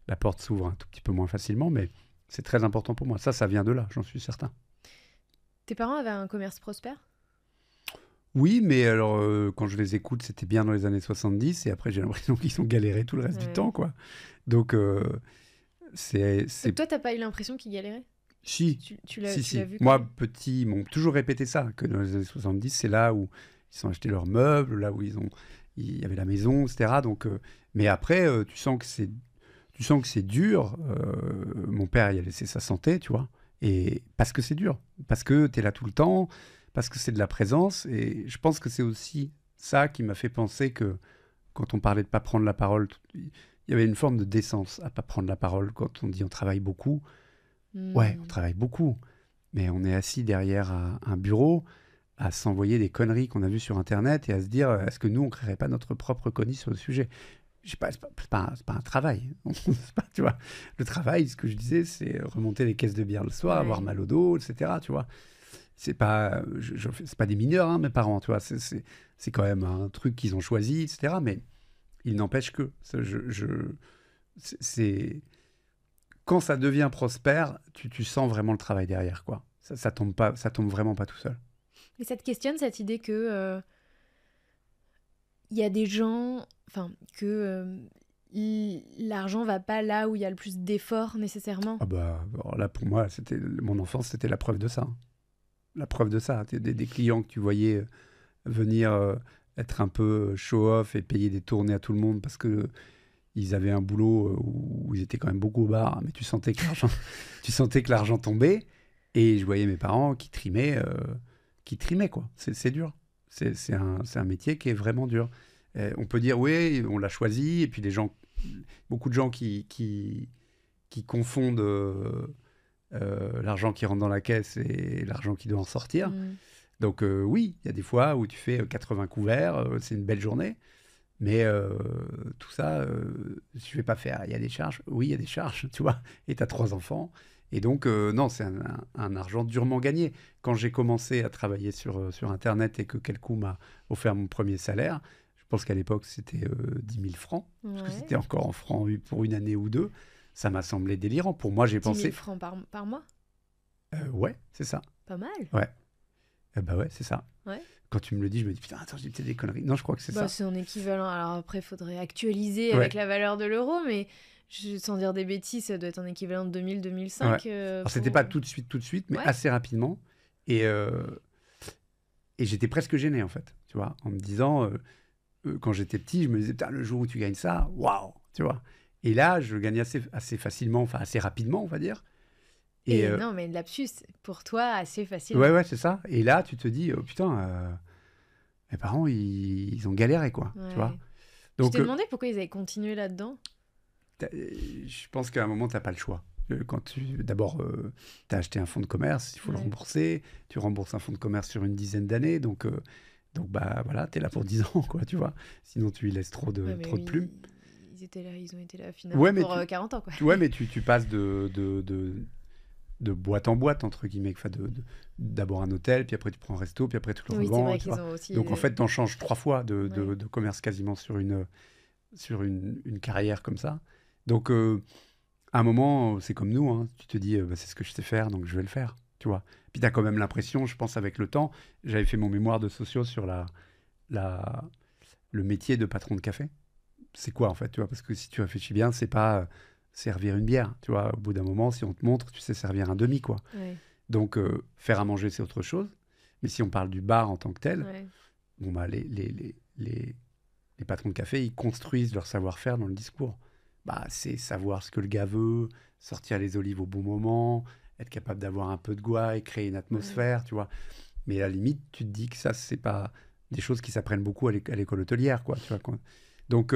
la porte s'ouvre un tout petit peu moins facilement, mais c'est très important pour moi. Ça vient de là, j'en suis certain. Tes parents avaient un commerce prospère ? Oui, mais alors, quand je les écoute, c'était bien dans les années 70, et après, j'ai l'impression qu'ils ont galéré tout le reste du temps, quoi. Donc, c'est... Toi, t'as pas eu l'impression qu'ils galéraient ? Si. Tu l'as vu ? Moi, petit, ils m'ont toujours répété ça, que dans les années 70, c'est là où ils ont acheté leurs meubles, là où il y avait la maison, etc. Donc, mais après, tu sens que c'est dur. Mon père, il a laissé sa santé, tu vois. Et parce que c'est dur, parce que tu es là tout le temps, parce que c'est de la présence. Et je pense que c'est aussi ça qui m'a fait penser que quand on parlait de pas prendre la parole, il y avait une forme de décence à pas prendre la parole quand on dit on travaille beaucoup. Ouais, on travaille beaucoup, mais on est assis derrière un bureau à s'envoyer des conneries qu'on a vues sur Internet et à se dire est-ce que nous, on créerait pas notre propre connerie sur le sujet? Je sais pas, c'est pas un travail. C'est pas, tu vois, le travail, ce que je disais, c'est remonter les caisses de bière le soir, avoir mal au dos, etc. Tu vois, c'est pas, c'est pas des mineurs, hein, mes parents, tu vois, c'est quand même un truc qu'ils ont choisi, etc. Mais il n'empêche que c'est quand ça devient prospère, tu sens vraiment le travail derrière, quoi. Ça tombe pas, ça tombe vraiment pas tout seul. Et ça te questionne cette idée que il y a des gens, enfin que l'argent va pas là où il y a le plus d'efforts nécessairement. Ah bah alors là pour moi, c'était mon enfance, c'était la preuve de ça. La preuve de ça, des clients que tu voyais venir être un peu show-off et payer des tournées à tout le monde parce que ils avaient un boulot où ils étaient quand même beaucoup au bar, mais tu sentais que l'argent tombait. Et je voyais mes parents qui trimaient quoi. C'est dur. C'est un métier qui est vraiment dur. On peut dire, oui, on l'a choisi, et puis beaucoup de gens qui confondent l'argent qui rentre dans la caisse et l'argent qui doit en sortir. Donc oui, il y a des fois où tu fais 80 couverts, c'est une belle journée. Mais tout ça, je ne vais pas faire. Il y a des charges. Oui, il y a des charges, tu vois. Et tu as 3 enfants. Et donc, non, c'est un argent durement gagné. Quand j'ai commencé à travailler sur Internet et que quelqu'un m'a offert mon premier salaire, je pense qu'à l'époque, c'était 10 000 francs. Parce que c'était encore en francs pour une année ou deux. Ça m'a semblé délirant. Pour moi, j'ai pensé... 10 000 francs par mois Ouais, c'est ça. Pas mal. Ouais. Bah ouais, c'est ça. Ouais. Quand tu me le dis, je me dis, putain, attends, j'ai peut-être des conneries. Non, je crois que c'est ça. C'est en équivalent. Alors après, il faudrait actualiser avec la valeur de l'euro, mais sans dire des bêtises, ça doit être en équivalent de 2000, 2005. Ouais. Alors, c'était pas tout de suite, mais assez rapidement. Et j'étais presque gêné, en fait, tu vois, en me disant, quand j'étais petit, je me disais, putain, le jour où tu gagnes ça, waouh, tu vois. Et là, je gagnais assez facilement, enfin, assez rapidement, on va dire. Et non, mais lapsus, pour toi, assez facilement. Ouais, c'est ça. Et là, tu te dis, oh, putain, mes parents, ils ont galéré, quoi, tu vois. Donc, je t'ai demandé pourquoi ils avaient continué là-dedans. Je pense qu'à un moment, tu n'as pas le choix. D'abord, tu as acheté un fonds de commerce, il faut le rembourser. Tu rembourses un fonds de commerce sur une dizaine d'années. Donc bah, voilà, tu es là pour 10 ans, quoi, tu vois. Sinon, tu y laisses trop de plumes. Ils ont été là finalement pour 40 ans, quoi. Ouais, mais tu passes de boîte en boîte, entre guillemets. D'abord un hôtel, puis après tu prends un resto, puis après tu le revends. C'est vrai qu'ils ont aussi... Donc en fait, tu en changes 3 fois de commerce quasiment sur une carrière comme ça. Donc à un moment, c'est comme nous, hein, tu te dis, c'est ce que je sais faire, donc je vais le faire, tu vois. Puis tu as quand même l'impression, je pense avec le temps, j'avais fait mon mémoire de sociaux sur le métier de patron de café. C'est quoi en fait, tu vois, parce que si tu réfléchis bien, c'est pas... servir une bière, tu vois, au bout d'un moment, si on te montre, tu sais servir un demi, quoi. Donc, faire à manger, c'est autre chose. Mais si on parle du bar en tant que tel, bon, bah, les patrons de café, ils construisent leur savoir-faire dans le discours. Bah, c'est savoir ce que le gars veut, sortir les olives au bon moment, être capable d'avoir un peu de goût et créer une atmosphère, tu vois. Mais à la limite, tu te dis que ça, c'est pas des choses qui s'apprennent beaucoup à l'école hôtelière, quoi, tu vois, quoi. Donc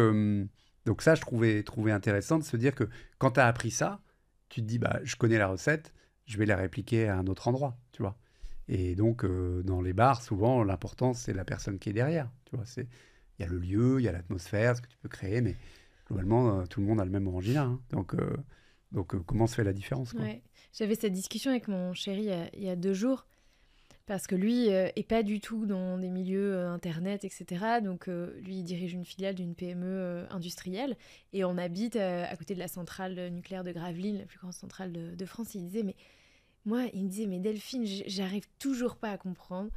ça, je trouvais intéressant de se dire que quand tu as appris ça, tu te dis, bah, je connais la recette, je vais la répliquer à un autre endroit, tu vois. Et donc, dans les bars, souvent, l'important, c'est la personne qui est derrière, tu vois. Il y a le lieu, il y a l'atmosphère, ce que tu peux créer, mais globalement, tout le monde a le même orangina, hein. Donc, comment se fait la différence, quoi. J'avais cette discussion avec mon chéri il y a 2 jours, parce que lui est pas du tout dans des milieux internet, etc. Donc lui, il dirige une filiale d'une PME industrielle, et on habite à côté de la centrale nucléaire de Gravelines, la plus grande centrale de France. Il me disait, mais Delphine, j'arrive toujours pas à comprendre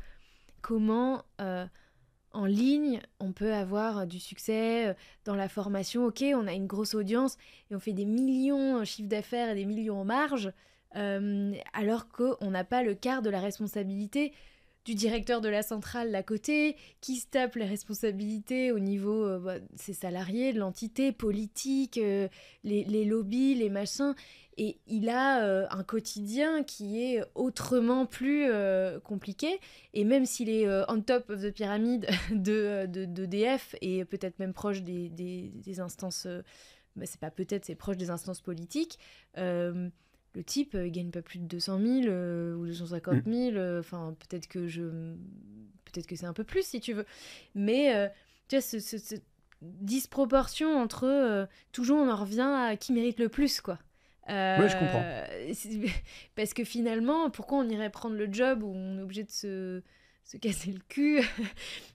comment en ligne on peut avoir du succès dans la formation. Ok, on a une grosse audience et on fait des millions en chiffre d'affaires et des millions en marge, alors qu'on n'a pas le quart de la responsabilité du directeur de la centrale d'à côté, qui se tape les responsabilités au niveau ses salariés, de l'entité politique, les lobbies, les machins. Et il a un quotidien qui est autrement plus compliqué. Et même s'il est on top of the pyramide d'EDF et peut-être même proche des instances... c'est pas peut-être, c'est proche des instances politiques... le type, il gagne pas plus de 200 000 ou 250 000. Enfin, peut-être que c'est un peu plus, si tu veux. Mais, tu vois, cette disproportion entre... toujours, on en revient à qui mérite le plus, quoi. Ouais, je comprends. Parce que finalement, pourquoi on irait prendre le job où on est obligé de se casser le cul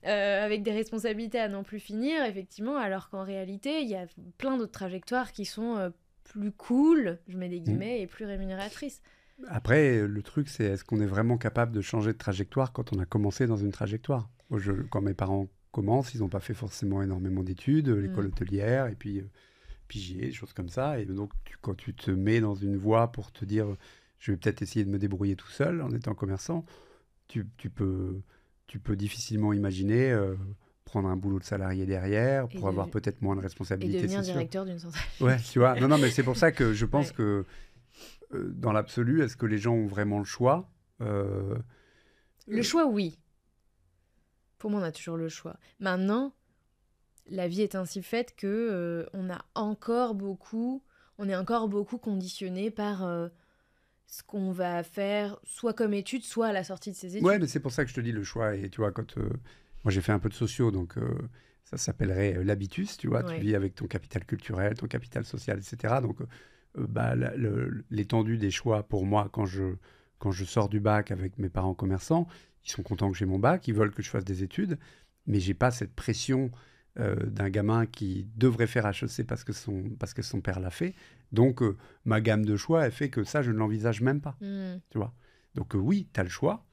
avec des responsabilités à n'en plus finir, effectivement, alors qu'en réalité, il y a plein d'autres trajectoires qui sont... plus cool, je mets des guillemets, et plus rémunératrice. Après, le truc, c'est est-ce qu'on est vraiment capable de changer de trajectoire quand on a commencé dans une trajectoire ? Moi, quand mes parents commencent, ils n'ont pas fait forcément énormément d'études, l'école hôtelière, et puis pigier, des choses comme ça. Et donc, quand tu te mets dans une voie pour te dire, je vais peut-être essayer de me débrouiller tout seul en étant commerçant, tu peux difficilement imaginer... prendre un boulot de salarié derrière pour avoir peut-être moins de responsabilités. Et devenir directeur d'une centrale. Ouais, tu vois. Non, mais c'est pour ça que je pense que dans l'absolu, est-ce que les gens ont vraiment le choix ? Le choix, oui. Pour moi, on a toujours le choix. Maintenant, la vie est ainsi faite que on est encore beaucoup conditionné par ce qu'on va faire, soit comme étude, soit à la sortie de ses études. Ouais, mais c'est pour ça que je te dis le choix. Et tu vois, quand moi j'ai fait un peu de socio, donc ça s'appellerait l'habitus, tu vois. Ouais. Tu vis avec ton capital culturel, ton capital social, etc. Donc l'étendue des choix pour moi quand je sors du bac avec mes parents commerçants, ils sont contents que j'ai mon bac, ils veulent que je fasse des études, mais j'ai pas cette pression d'un gamin qui devrait faire HEC parce que son père l'a fait. Donc ma gamme de choix, elle fait que ça, je ne l'envisage même pas. Tu vois. Donc oui, tu as le choix,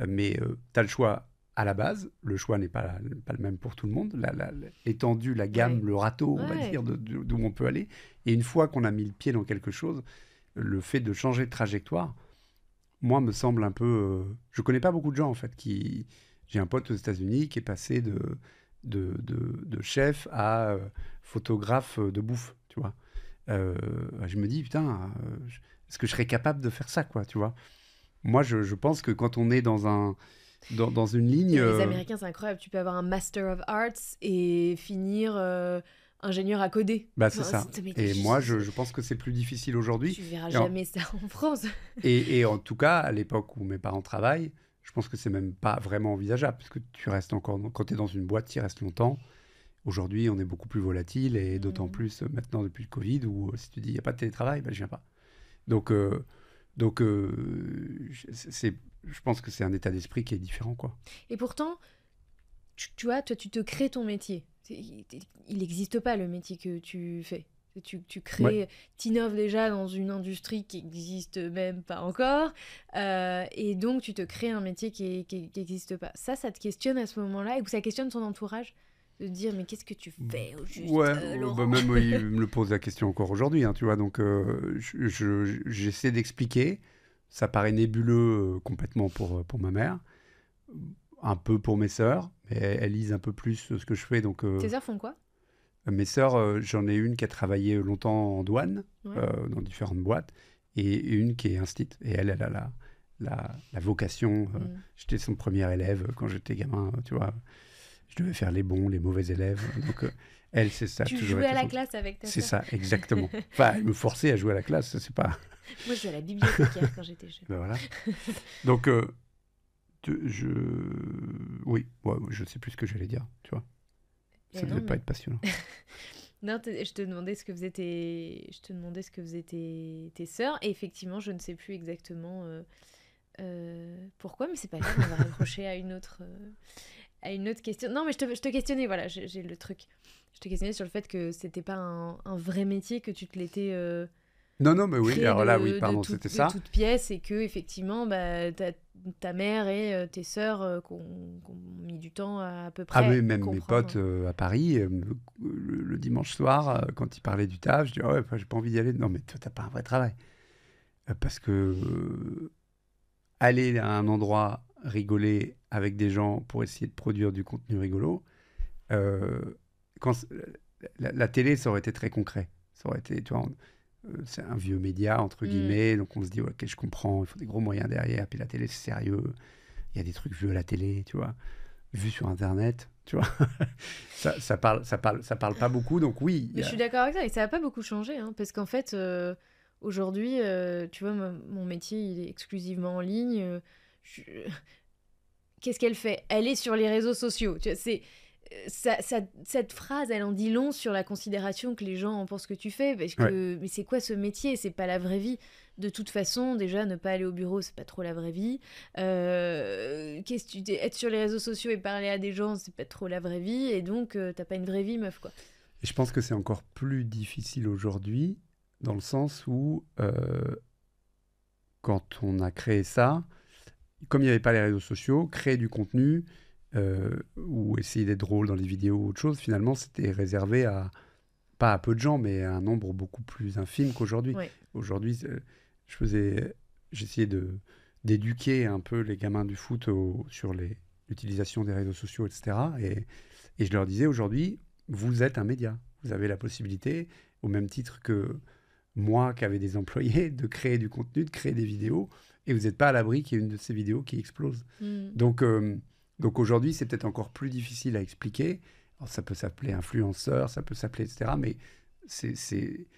mais tu as le choix à la base. Le choix n'est pas le même pour tout le monde. L'étendue, la gamme, le râteau, on va dire, d'où on peut aller. Et une fois qu'on a mis le pied dans quelque chose, le fait de changer de trajectoire, moi, me semble un peu... je connais pas beaucoup de gens, en fait, qui... J'ai un pote aux États-Unis qui est passé de chef à photographe de bouffe, tu vois. Je me dis, putain, est-ce que je serais capable de faire ça, quoi, tu vois. Moi, je pense que quand on est dans une ligne... Les Américains, c'est incroyable. Tu peux avoir un Master of Arts et finir ingénieur à coder. Bah, c'est ça. Et moi, je pense que c'est plus difficile aujourd'hui. Tu verras jamais ça en France. et en tout cas, à l'époque où mes parents travaillent, je pense que c'est même pas vraiment envisageable, parce que tu restes encore... Quand tu es dans une boîte, tu y restes longtemps. Aujourd'hui, on est beaucoup plus volatile, et d'autant plus maintenant depuis le Covid, où si tu dis il n'y a pas de télétravail, ben, je viens pas. Donc je pense que c'est un état d'esprit qui est différent, quoi. Et pourtant, tu vois, toi, tu te crées ton métier. Il n'existe pas le métier que tu fais. Tu crées, t'innoves déjà dans une industrie qui n'existe même pas encore, et donc tu te crées un métier qui n'existe pas. Ça te questionne à ce moment-là, et ça questionne ton entourage, de te dire mais qu'est-ce que tu fais au juste, Laurent ? Même il me le pose la question encore aujourd'hui, hein, tu vois. Donc j'essaie d'expliquer. Ça paraît nébuleux complètement pour ma mère, un peu pour mes sœurs, mais elles lisent un peu plus ce que je fais. Donc tes sœurs font quoi ? Mes sœurs, j'en ai une qui a travaillé longtemps en douane, dans différentes boîtes, et une qui est instite. Et elle a la vocation. J'étais son premier élève quand j'étais gamin, tu vois. Je devais faire les bons, les mauvais élèves. Donc, elle, c'est ça. Tu jouais à la classe avec ta sœur. C'est ça, exactement. Enfin, elle me forçait à jouer à la classe, c'est pas... Moi, je jouais à la bibliothécaire quand j'étais jeune. Ben voilà. Donc, oui, je sais plus ce que j'allais dire, tu vois. Ça ne devait pas être passionnant. Non, je te demandais ce que faisaient tes sœurs, et effectivement, je ne sais plus exactement pourquoi, mais c'est pas grave, on va raccrocher à une autre question. Non, mais je te questionnais, voilà, j'ai le truc. Je te questionnais sur le fait que c'était pas un vrai métier, que tu te l'étais non, mais oui, alors là, oui, pardon, c'était ça. De toute pièce, et que effectivement, bah, ta mère et tes sœurs qui ont mis du temps à peu près. Ah oui, même mes potes à Paris, le dimanche soir, quand ils parlaient du taf, je dis ouais, j'ai pas envie d'y aller. Non, mais toi, t'as pas un vrai travail. Parce que aller à un endroit rigoler avec des gens pour essayer de produire du contenu rigolo. Quand la télé, ça aurait été très concret. Ça aurait été, tu vois, c'est un vieux média, entre guillemets, donc on se dit, ok, je comprends, il faut des gros moyens derrière, puis la télé, c'est sérieux. Il y a des trucs vus à la télé, tu vois, vus sur Internet, tu vois. ça parle pas beaucoup, donc oui. Mais je suis d'accord avec ça, et ça n'a pas beaucoup changé, hein, parce qu'en fait, aujourd'hui, tu vois, mon métier, il est exclusivement en ligne. Qu'est-ce qu'elle fait? Elle est sur les réseaux sociaux. Tu vois, cette phrase, elle en dit long sur la considération que les gens en pensent que tu fais. Parce que, mais c'est quoi ce métier? C'est pas la vraie vie. De toute façon, déjà, ne pas aller au bureau, c'est pas trop la vraie vie. Être sur les réseaux sociaux et parler à des gens, c'est pas trop la vraie vie. Et donc, t'as pas une vraie vie, meuf, quoi. Et je pense que c'est encore plus difficile aujourd'hui, dans le sens où, quand on a créé ça, comme il n'y avait pas les réseaux sociaux, créer du contenu ou essayer d'être drôle dans les vidéos ou autre chose, finalement, c'était réservé à, pas à peu de gens, mais à un nombre beaucoup plus infime qu'aujourd'hui. Ouais. Aujourd'hui, j'essayais d'éduquer un peu les gamins du foot sur l'utilisation des réseaux sociaux, etc. Et je leur disais, aujourd'hui, vous êtes un média. Vous avez la possibilité, au même titre que moi qui avais des employés, de créer du contenu, de créer des vidéos, et vous n'êtes pas à l'abri qu'il y ait une de ces vidéos qui explose. Donc aujourd'hui, c'est peut-être encore plus difficile à expliquer. Alors, ça peut s'appeler influenceur, ça peut s'appeler, etc. Mais c'est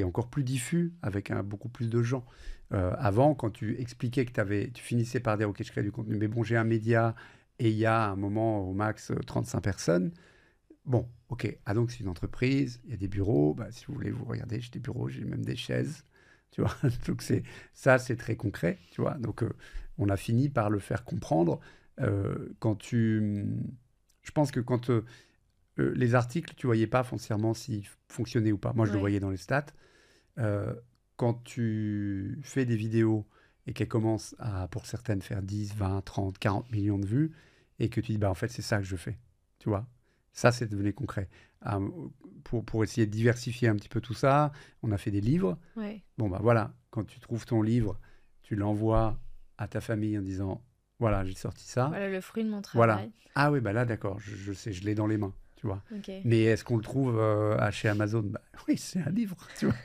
encore plus diffus avec beaucoup plus de gens. Avant, quand tu expliquais que tu finissais par dire « Ok, je crée du contenu, mais bon, j'ai un média et il y a un moment au max 35 personnes. » Bon, ok. Ah, donc c'est une entreprise, il y a des bureaux. Bah, si vous voulez, vous regardez, j'ai des bureaux, j'ai même des chaises. Tu vois, donc c'est très concret, tu vois. Donc on a fini par le faire comprendre. Je pense que quand les articles, tu voyais pas foncièrement s'ils fonctionnaient ou pas. Moi, je le voyais dans les stats. Quand tu fais des vidéos et qu'elles commencent à, pour certaines, faire 10, 20, 30, 40 millions de vues, et que tu dis, bah en fait, c'est ça que je fais, tu vois. Ça, c'est devenu concret. Pour essayer de diversifier un petit peu tout ça, on a fait des livres. Ouais. Bon, bah voilà, quand tu trouves ton livre, tu l'envoies à ta famille en disant, voilà, j'ai sorti ça. Voilà le fruit de mon travail. Voilà. Ah oui, bah là, d'accord, je sais, je l'ai dans les mains, tu vois. Okay. Mais est-ce qu'on le trouve chez Amazon? Bah, oui, c'est un livre, tu vois.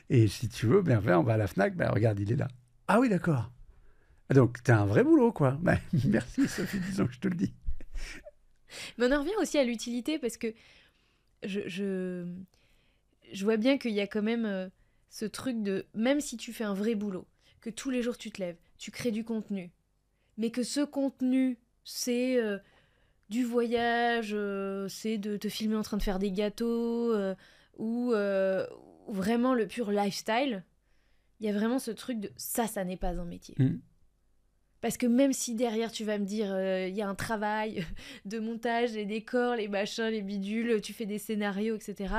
Et si tu veux, ben, on va à la Fnac, ben, regarde, il est là. Ah oui, d'accord. Donc, t'as un vrai boulot, quoi. Ben, merci, Sophie, disons que je te le dis. Mais on en revient aussi à l'utilité, parce que je vois bien qu'il y a quand même ce truc de, même si tu fais un vrai boulot, que tous les jours tu te lèves, tu crées du contenu, mais que ce contenu, c'est du voyage, c'est de te filmer en train de faire des gâteaux, ou vraiment le pur lifestyle, il y a vraiment ce truc de ça n'est pas un métier. Parce que même si derrière tu vas me dire il y a un travail de montage, les décors, les machins, les bidules, tu fais des scénarios, etc.,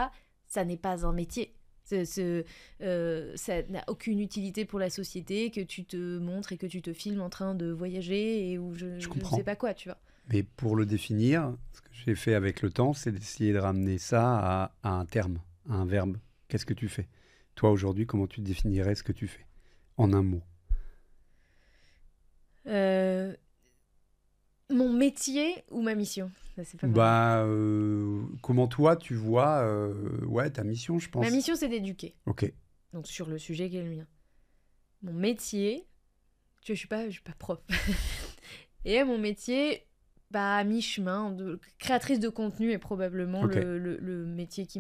ça n'est pas un métier. Ça n'a aucune utilité pour la société que tu te montres et que tu te filmes en train de voyager et où je ne sais pas quoi, tu vois. Mais pour le définir, ce que j'ai fait avec le temps, c'est d'essayer de ramener ça à un terme, à un verbe. Qu'est-ce que tu fais? Toi, aujourd'hui, comment tu définirais ce que tu fais? En un mot. Mon métier ou ma mission? Ça, c'est pas comment toi, tu vois ta mission, je pense. Ma mission, c'est d'éduquer. Ok. Donc, sur le sujet qui est le mien. Mon métier, tu vois, je suis pas prof. Et mon métier, bah, à mi-chemin, créatrice de contenu est probablement le métier qui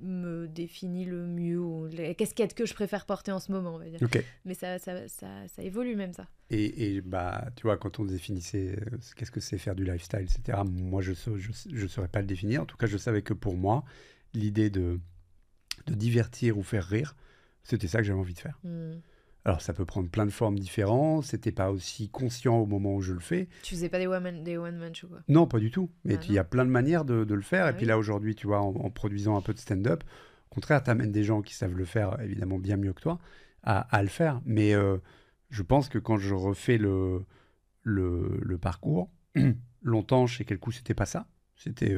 me définit le mieux, ou la casquette que je préfère porter en ce moment, on va dire. Mais ça évolue même, ça. Et bah, tu vois, quand on définissait qu'est-ce que c'est faire du lifestyle, etc., moi, je saurais pas le définir. En tout cas, je savais que pour moi, l'idée de divertir ou faire rire, c'était ça que j'avais envie de faire. Alors, ça peut prendre plein de formes différentes. C'était pas aussi conscient au moment où je le fais. Tu faisais pas des one-man show, quoi? Non, pas du tout. Mais il y a plein de manières de le faire. Ah, et puis là, aujourd'hui, tu vois, en produisant un peu de stand-up, au contraire, tu amènes des gens qui savent le faire, évidemment, bien mieux que toi, à le faire. Mais je pense que quand je refais le parcours, longtemps, chez Quel Coup, c'était pas ça. C'était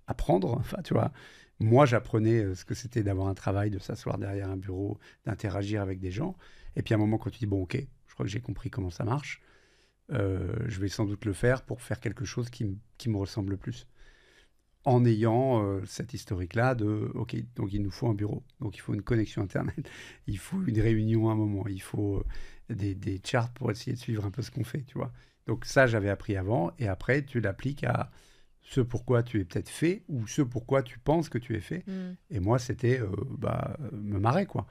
apprendre. Enfin, tu vois, moi, j'apprenais ce que c'était d'avoir un travail, de s'asseoir derrière un bureau, d'interagir avec des gens. Et puis à un moment, quand tu dis, bon, ok, je crois que j'ai compris comment ça marche, je vais sans doute le faire pour faire quelque chose qui me ressemble le plus. En ayant cette historique-là de, OK, donc il nous faut un bureau, donc il faut une connexion Internet, il faut une réunion à un moment, il faut des charts pour essayer de suivre un peu ce qu'on fait, tu vois. Donc ça, j'avais appris avant, et après, tu l'appliques à ce pourquoi tu es peut-être fait, ou ce pourquoi tu penses que tu es fait. Et moi, c'était me marrer, quoi.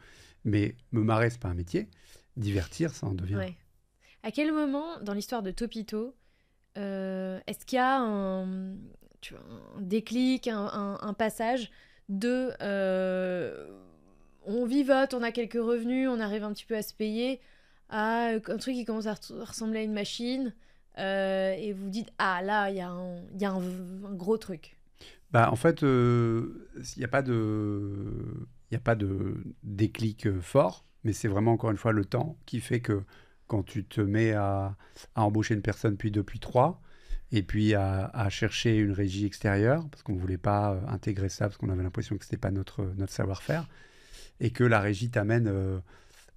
Mais me marrer, c'est pas un métier. Divertir, ça en devient. Ouais. À quel moment, dans l'histoire de Topito, est-ce qu'il y a un déclic, un passage de on vivote, on a quelques revenus, on arrive un petit peu à se payer, à un truc qui commence à ressembler à une machine, et vous dites ah là il y a un gros truc. En fait, il n'y a pas de déclic fort, mais c'est vraiment encore une fois le temps qui fait que quand tu te mets à embaucher une personne puis 2 puis 3, et puis à chercher une régie extérieure, parce qu'on ne voulait pas intégrer ça, parce qu'on avait l'impression que ce n'était pas notre savoir-faire, et que la régie t'amène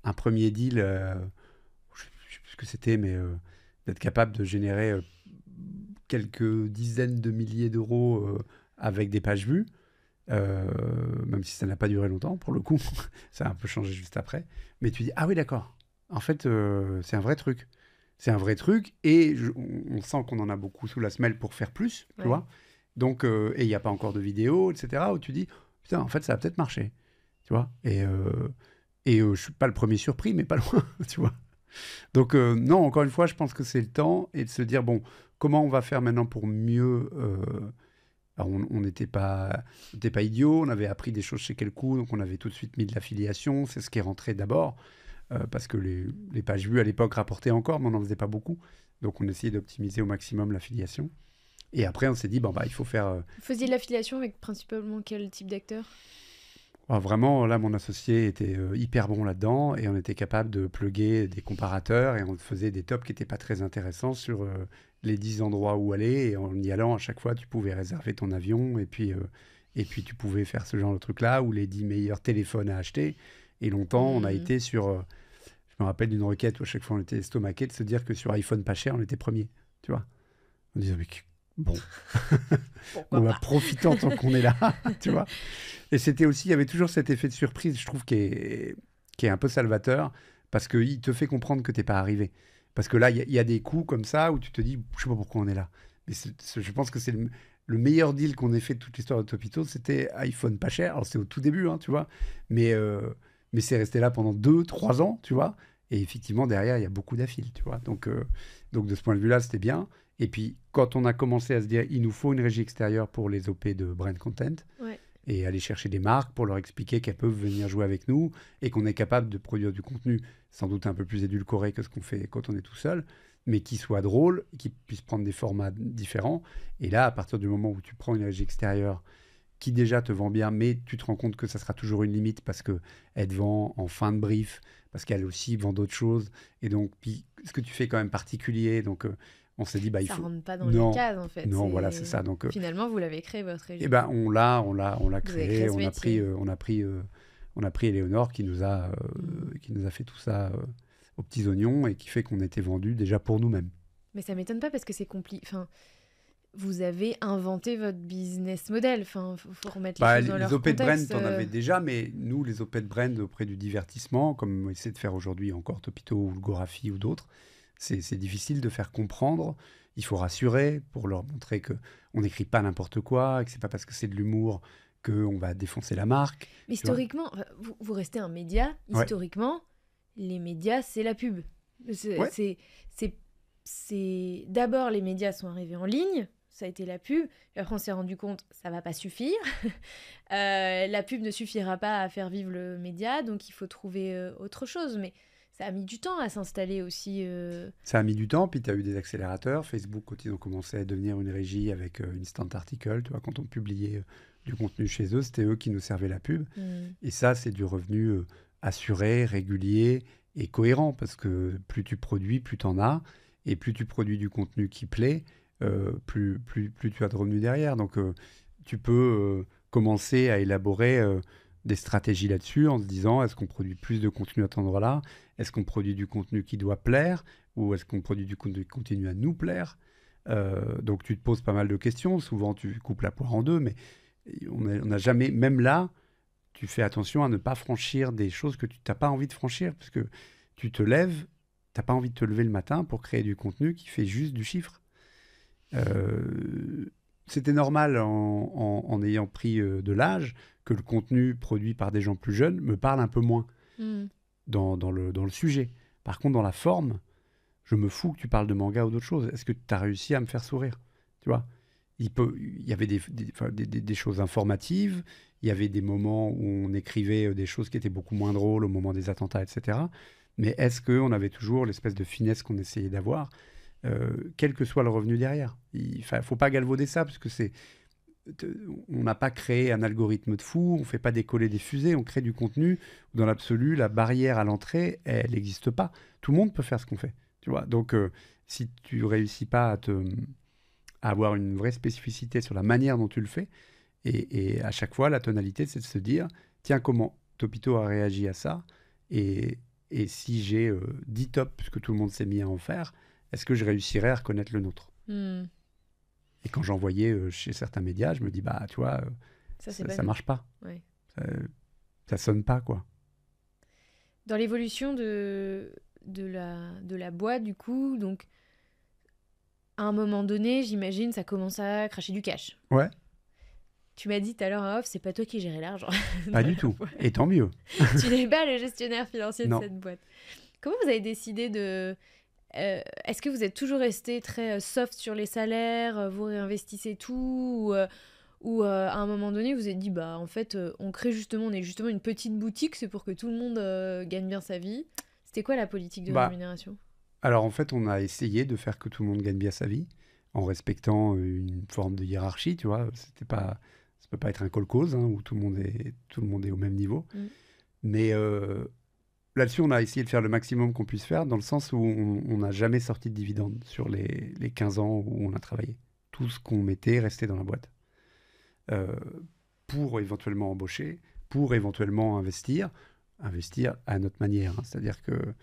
un premier deal, je ne sais plus ce que c'était, mais d'être capable de générer quelques dizaines de milliers d'euros avec des pages vues, même si ça n'a pas duré longtemps, pour le coup, ça a un peu changé juste après, mais tu dis, ah oui d'accord, en fait c'est un vrai truc. C'est un vrai truc, et on sent qu'on en a beaucoup sous la semelle pour faire plus, tu vois. Donc, et il n'y a pas encore de vidéos, etc., où tu dis, putain, en fait, ça va peut-être marcher, tu vois. Et je ne suis pas le premier surpris, mais pas loin, tu vois. Donc, non, encore une fois, je pense que c'est le temps, et de se dire, bon, comment on va faire maintenant pour mieux... Alors, on n'était pas idiots, on avait appris des choses chez Quelcou, donc on avait tout de suite mis de l'affiliation, c'est ce qui est rentré d'abord. Parce que les pages vues à l'époque rapportaient encore, mais on n'en faisait pas beaucoup. Donc on essayait d'optimiser au maximum l'affiliation. Et après, on s'est dit, il faut faire... Vous faisiez de l'affiliation avec principalement quel type d'acteur ? Vraiment, là, mon associé était hyper bon là-dedans, et on était capable de plugger des comparateurs, et on faisait des tops qui n'étaient pas très intéressants sur les 10 endroits où aller, et en y allant, à chaque fois, tu pouvais réserver ton avion, et puis tu pouvais faire ce genre de truc-là, ou les 10 meilleurs téléphones à acheter. Et longtemps, on a été sur... je me rappelle d'une requête où à chaque fois on était estomaqué de se dire que sur iPhone pas cher, on était premier. Tu vois, on disait, mais bon, profitons tant qu'on est là, tu vois. Et c'était aussi, il y avait toujours cet effet de surprise, je trouve, qui est un peu salvateur, parce qu'il te fait comprendre que tu n'es pas arrivé. Parce que là, il y a des coups comme ça où tu te dis, je ne sais pas pourquoi on est là. Mais je pense que c'est le meilleur deal qu'on ait fait de toute l'histoire de Topito, c'était iPhone pas cher. Alors, c'est au tout début, hein, tu vois, mais c'est resté là pendant 2-3 ans, tu vois. Et effectivement, derrière, il y a beaucoup d'affils, tu vois. Donc, de ce point de vue-là, c'était bien. Et puis, quand on a commencé à se dire, il nous faut une régie extérieure pour les OP de brand content, et aller chercher des marques pour leur expliquer qu'elles peuvent venir jouer avec nous, et qu'on est capable de produire du contenu sans doute un peu plus édulcoré que ce qu'on fait quand on est tout seul, mais qui soit drôle, qui puisse prendre des formats différents. Et là, à partir du moment où tu prends une régie extérieure qui déjà te vend bien, mais tu te rends compte que ça sera toujours une limite parce qu'elle te vend en fin de brief, parce qu'elle aussi vend d'autres choses. Et donc, puis, ce que tu fais est quand même particulier. Donc, on s'est dit, il faut... Ça rentre pas dans les cases, en fait. Non, voilà, c'est ça. Donc, finalement, vous l'avez créé, votre régie. Eh ben, on l'a créé. On a pris Éléonore qui nous a fait tout ça aux petits oignons, et qui fait qu'on était vendus déjà pour nous-mêmes. Mais ça m'étonne pas parce que c'est compliqué. Enfin, vous avez inventé votre business model. Enfin, faut remettre les choses dans leur contexte. Les OP de brand, t'en avais déjà, mais nous, les OP de brand auprès du divertissement, comme on essaie de faire aujourd'hui encore Topito ou le Gorafi ou d'autres, c'est difficile de faire comprendre. Il faut rassurer pour leur montrer qu'on n'écrit pas n'importe quoi, et que c'est pas parce que c'est de l'humour qu'on va défoncer la marque. Mais historiquement, vous restez un média. Historiquement, les médias, c'est la pub. C'est d'abord, les médias sont arrivés en ligne. Ça a été la pub. Et après, on s'est rendu compte, ça va pas suffire. La pub ne suffira pas à faire vivre le média, donc il faut trouver autre chose. Mais ça a mis du temps à s'installer aussi. Ça a mis du temps, puis tu as eu des accélérateurs. Facebook, quand ils ont commencé à devenir une régie avec Instant Article, tu vois, quand on publiait du contenu chez eux, c'était eux qui nous servaient la pub. Et ça, c'est du revenu assuré, régulier et cohérent, parce que plus tu produis, plus tu en as. Et plus tu produis du contenu qui plaît, plus tu as de revenus derrière. Donc, tu peux commencer à élaborer des stratégies là-dessus en se disant, est-ce qu'on produit plus de contenu à cet endroit-là? Est-ce qu'on produit du contenu qui doit plaire? Ou est-ce qu'on produit du contenu qui continue à nous plaire? Donc tu te poses pas mal de questions. Souvent, tu coupes la poire en deux, mais on n'a jamais, même là, tu fais attention à ne pas franchir des choses que tu n'as pas envie de franchir, parce que tu te lèves, tu n'as pas envie de te lever le matin pour créer du contenu qui fait juste du chiffre. C'était normal en ayant pris de l'âge que le contenu produit par des gens plus jeunes me parle un peu moins dans le sujet. Par contre, dans la forme, je me fous que tu parles de manga ou d'autres choses. Est-ce que tu as réussi à me faire sourire? Tu vois, il y avait des choses informatives, il y avait des moments où on écrivait des choses qui étaient beaucoup moins drôles au moment des attentats, etc. Mais est-ce qu'on avait toujours l'espèce de finesse qu'on essayait d'avoir, quel que soit le revenu derrière? Il ne faut pas galvauder ça, parce que on n'a pas créé un algorithme de fou, on ne fait pas décoller des fusées, on crée du contenu où dans l'absolu, la barrière à l'entrée, elle n'existe pas. Tout le monde peut faire ce qu'on fait. Tu vois, donc, si tu réussis pas à avoir une vraie spécificité sur la manière dont tu le fais, et à chaque fois, la tonalité, c'est de se dire, tiens, comment Topito a réagi à ça, et si j'ai 10 tops que tout le monde s'est mis à en faire, est-ce que je réussirais à reconnaître le nôtre? Et quand j'envoyais chez certains médias, je me dis, bah, tu vois, ça marche pas. Ouais. Ça sonne pas, quoi. Dans l'évolution de la boîte, du coup, donc, à un moment donné, j'imagine, ça commence à cracher du cash. Ouais. Tu m'as dit tout à l'heure en off, c'est pas toi qui gérais l'argent. Pas du tout. Et tant mieux. Tu n'es pas le gestionnaire financier de cette boîte. Comment vous avez décidé de... est-ce que vous êtes toujours resté très soft sur les salaires, vous réinvestissez tout, ou à un moment donné, vous vous êtes dit, bah, en fait, on est justement une petite boutique, c'est pour que tout le monde gagne bien sa vie. C'était quoi la politique de rémunération? Alors, en fait, on a essayé de faire que tout le monde gagne bien sa vie, en respectant une forme de hiérarchie, tu vois. Ça peut pas être un kolkhoz, où tout le monde est au même niveau. Mais là-dessus, on a essayé de faire le maximum qu'on puisse faire, dans le sens où on n'a jamais sorti de dividendes sur les 15 ans où on a travaillé. Tout ce qu'on mettait restait dans la boîte. Pour éventuellement embaucher, pour éventuellement investir à notre manière. C'est-à-dire que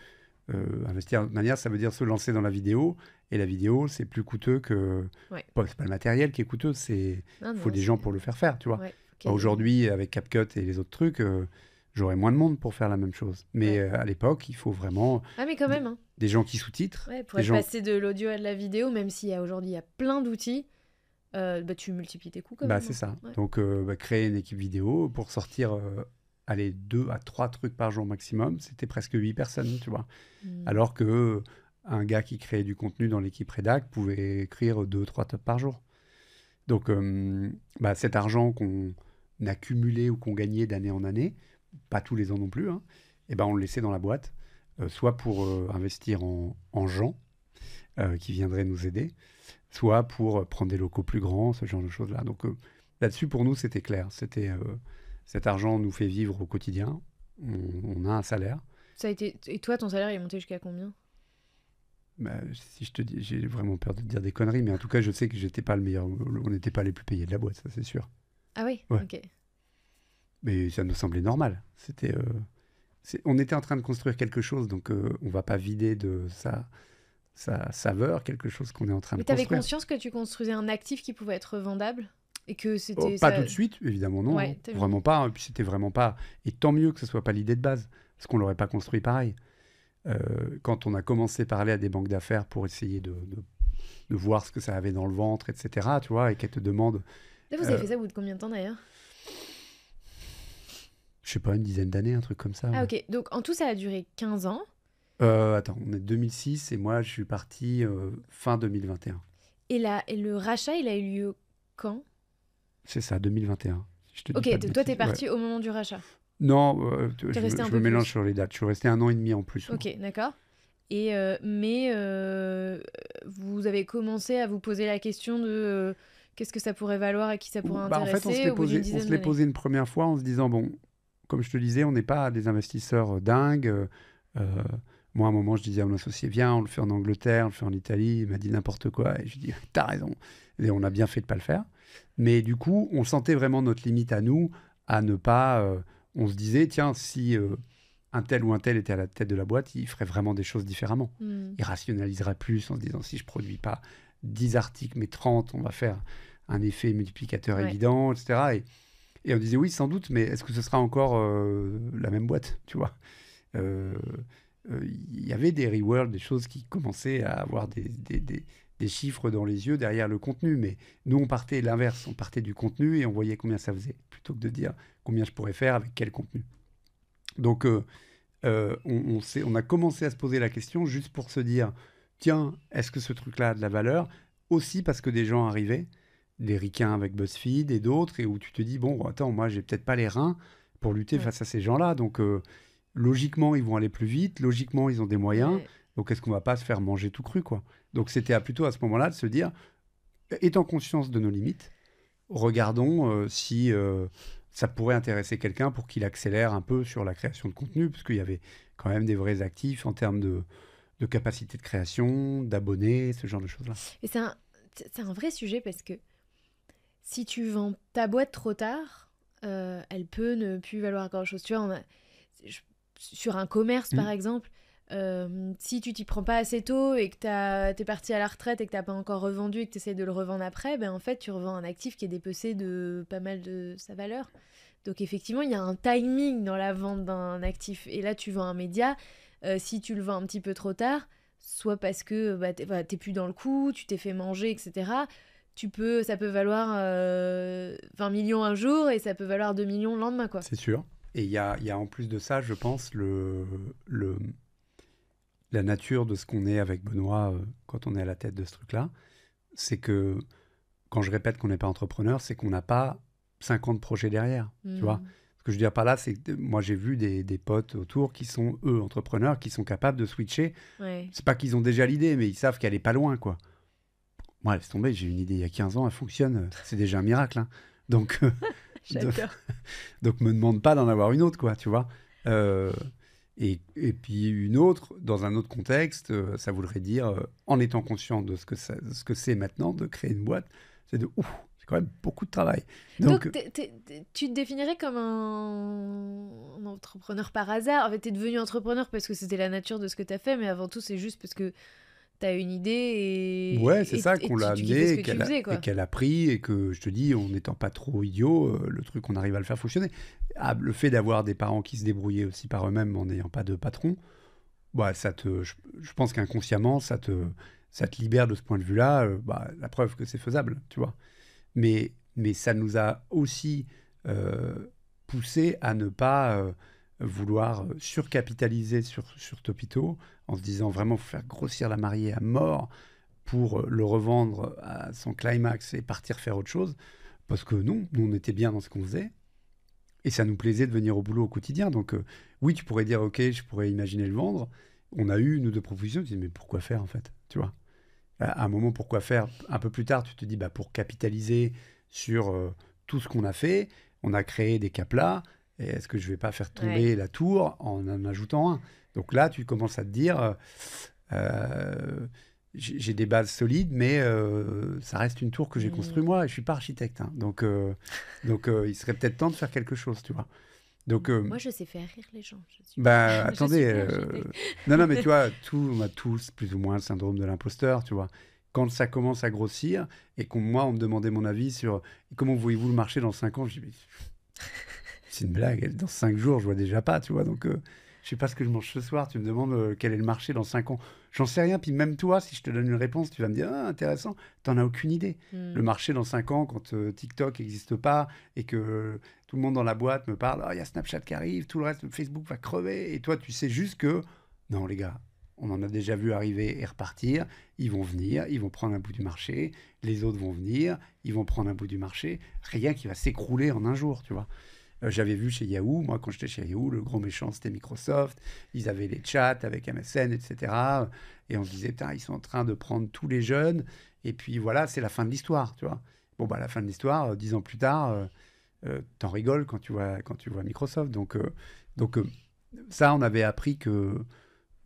investir à notre manière, ça veut dire se lancer dans la vidéo. Et la vidéo, c'est plus coûteux que... Ouais. C'est pas le matériel qui est coûteux, il faut des gens pour le faire, tu vois. Ouais, Aujourd'hui, avec CapCut et les autres trucs, j'aurais moins de monde pour faire la même chose. Mais à l'époque, il faut vraiment... Ah, mais quand même. Des gens qui sous-titrent. Ouais, pour passer de l'audio à de la vidéo, même s'il y a aujourd'hui, il y a plein d'outils, tu multiplies tes coûts quand même. C'est ça. Ouais. Donc, créer une équipe vidéo pour sortir... 2 à 3 trucs par jour maximum, c'était presque 8 personnes, tu vois. Alors que un gars qui créait du contenu dans l'équipe rédac pouvait écrire 2-3 tops par jour. Donc, cet argent qu'on accumulait ou qu'on gagnait d'année en année, pas tous les ans non plus, on le laissait dans la boîte, soit pour investir en gens qui viendraient nous aider, soit pour prendre des locaux plus grands, ce genre de choses-là. Donc, là-dessus, pour nous, c'était clair. C'était... cet argent nous fait vivre au quotidien. On a un salaire. Et toi, ton salaire est monté jusqu'à combien? Si je te dis, j'ai vraiment peur de te dire des conneries, mais en tout cas, je sais que j'étais pas le meilleur. On n'était pas les plus payés de la boîte, ça c'est sûr. Ah oui, ouais. Ok. Mais ça nous semblait normal. On était en train de construire quelque chose, donc on va pas vider de sa saveur quelque chose qu'on est en train de construire. Mais tu avais conscience que tu construisais un actif qui pouvait être vendable? Et que c'était pas tout de suite, évidemment, non. Ouais, vraiment pas. Et puis c'était vraiment pas. Et tant mieux que ce soit pas l'idée de base, parce qu'on l'aurait pas construit pareil. Quand on a commencé à parler à des banques d'affaires pour essayer de voir ce que ça avait dans le ventre, etc., tu vois, et qu'elles te demandent... Là, vous avez fait ça au bout de combien de temps, d'ailleurs? Je sais pas, une dizaine d'années, un truc comme ça. Ah, ok. Donc, en tout, ça a duré 15 ans. Attends, on est 2006, et moi, je suis parti fin 2021. Et le rachat, il a eu lieu quand? C'est ça, 2021. Ok, toi, t'es parti au moment du rachat? Non, je me mélange sur les dates. Je suis resté 1 an et demi en plus. Ok, d'accord. Et mais vous avez commencé à vous poser la question de qu'est-ce que ça pourrait valoir et qui ça pourrait intéresser? En fait, on se l'est posé une première fois en se disant, bon, comme je te disais, on n'est pas des investisseurs dingues. Moi, à un moment, je disais à mon associé, viens, on le fait en Angleterre, on le fait en Italie. Il m'a dit n'importe quoi. Et je dis, t'as raison. Et on a bien fait de ne pas le faire. Mais du coup, on sentait vraiment notre limite à nous, à ne pas... on se disait, tiens, si un tel ou un tel était à la tête de la boîte, il ferait vraiment des choses différemment. Il rationaliserait plus en se disant, si je produis pas 10 articles, mais 30, on va faire un effet multiplicateur évident, etc. Et on disait, oui, sans doute, mais est-ce que ce sera encore la même boîte, tu vois? Il y avait des reworlds, des choses qui commençaient à avoir des chiffres dans les yeux derrière le contenu. Mais nous, on partait l'inverse. On partait du contenu et on voyait combien ça faisait, plutôt que de dire combien je pourrais faire avec quel contenu. Donc, on a commencé à se poser la question juste pour se dire, tiens, est-ce que ce truc-là a de la valeur? Aussi parce que des gens arrivaient, des ricains avec BuzzFeed et d'autres, et où tu te dis, bon, attends, moi, j'ai peut-être pas les reins pour lutter face à ces gens-là. Donc, logiquement, ils vont aller plus vite. Logiquement, ils ont des moyens. Donc, est-ce qu'on va pas se faire manger tout cru, quoi? Donc, c'était plutôt à ce moment-là de se dire, étant conscience de nos limites, regardons si ça pourrait intéresser quelqu'un pour qu'il accélère un peu sur la création de contenu, parce qu'il y avait quand même des vrais actifs en termes de capacité de création, d'abonnés, ce genre de choses-là. Et c'est un vrai sujet parce que si tu vends ta boîte trop tard, elle peut ne plus valoir grand-chose. Tu vois, sur un commerce, par exemple, si tu t'y prends pas assez tôt et que t'es parti à la retraite et que t'as pas encore revendu et que tu essaies de le revendre après, ben en fait, tu revends un actif qui est dépecé de pas mal de sa valeur. Donc effectivement, il y a un timing dans la vente d'un actif. Et là, tu vends un média, si tu le vends un petit peu trop tard, soit parce que t'es plus dans le coup, tu t'es fait manger, etc., ça peut valoir 20 millions un jour et ça peut valoir 2 millions le lendemain, quoi. C'est sûr. Et il y a en plus de ça, je pense, la nature de ce qu'on est avec Benoît quand on est à la tête de ce truc-là. C'est que, quand je répète qu'on n'est pas entrepreneur, c'est qu'on n'a pas 50 projets derrière, tu vois. Ce que je veux dire par là, c'est que moi, j'ai vu des potes autour qui sont, eux, entrepreneurs, qui sont capables de switcher. C'est pas qu'ils ont déjà l'idée, mais ils savent qu'elle est pas loin, quoi. Moi, laisse tomber, j'ai une idée il y a 15 ans, elle fonctionne, c'est déjà un miracle, hein. Donc, donc, me demande pas d'en avoir une autre, quoi, tu vois. Et puis une autre, dans un autre contexte, ça voudrait dire, en étant conscient de ce que c'est maintenant de créer une boîte, c'est c'est quand même beaucoup de travail. Donc tu te définirais comme un entrepreneur par hasard. En fait, tu es devenu entrepreneur parce que c'était la nature de ce que tu as fait, mais avant tout, c'est juste parce que tu as une idée ouais, c'est ça, qu'on l'a amené, et qu'elle a pris, et que, je te dis, en n'étant pas trop idiot, le truc, on arrive à le faire fonctionner. Le fait d'avoir des parents qui se débrouillaient aussi par eux-mêmes en n'ayant pas de patron, je pense qu'inconsciemment, ça te libère de ce point de vue-là, la preuve que c'est faisable, tu vois. Mais ça nous a aussi poussé à ne pas vouloir surcapitaliser sur Topito, en se disant vraiment faut faire grossir la mariée à mort pour le revendre à son climax et partir faire autre chose. Parce que non, nous on était bien dans ce qu'on faisait et ça nous plaisait de venir au boulot au quotidien. Donc oui, tu pourrais dire ok, je pourrais imaginer le vendre. On a eu une ou deux propositions, tu te dis mais pourquoi faire en fait, tu vois. À un moment, pourquoi faire? Un peu plus tard, tu te dis pour capitaliser sur tout ce qu'on a fait, on a créé des caplas. Et est-ce que je ne vais pas faire tomber la tour en ajoutant un? Donc là, tu commences à te dire, j'ai des bases solides, mais ça reste une tour que j'ai construite moi, et je ne suis pas architecte. Hein. Donc, il serait peut-être temps de faire quelque chose, tu vois. Donc, moi, je sais faire rire les gens. Attendez. Non, mais tu vois, on a tous plus ou moins le syndrome de l'imposteur, tu vois. Quand ça commence à grossir, et moi, on me demandait mon avis sur comment voyez-vous le marché dans 5 ans, je dis, c'est une blague, dans 5 jours, je vois déjà pas, tu vois. Donc, je sais pas ce que je mange ce soir, tu me demandes quel est le marché dans 5 ans. J'en sais rien, puis même toi, si je te donne une réponse, tu vas me dire, ah, intéressant, t'en as aucune idée. Le marché dans 5 ans, quand TikTok n'existe pas, et que tout le monde dans la boîte me parle, il y a Snapchat qui arrive, tout le reste, Facebook va crever, et toi, tu sais juste que, non, les gars, on en a déjà vu arriver et repartir, ils vont venir, ils vont prendre un bout du marché, les autres vont venir, ils vont prendre un bout du marché, rien qui va s'écrouler en un jour, tu vois. J'avais vu chez Yahoo, moi quand j'étais chez Yahoo, le gros méchant c'était Microsoft, ils avaient les chats avec MSN, etc. Et on se disait, putain, ils sont en train de prendre tous les jeunes, et puis voilà, c'est la fin de l'histoire, tu vois. Bon, la fin de l'histoire, 10 ans plus tard, t'en rigoles quand tu vois Microsoft. Donc, ça, on avait appris que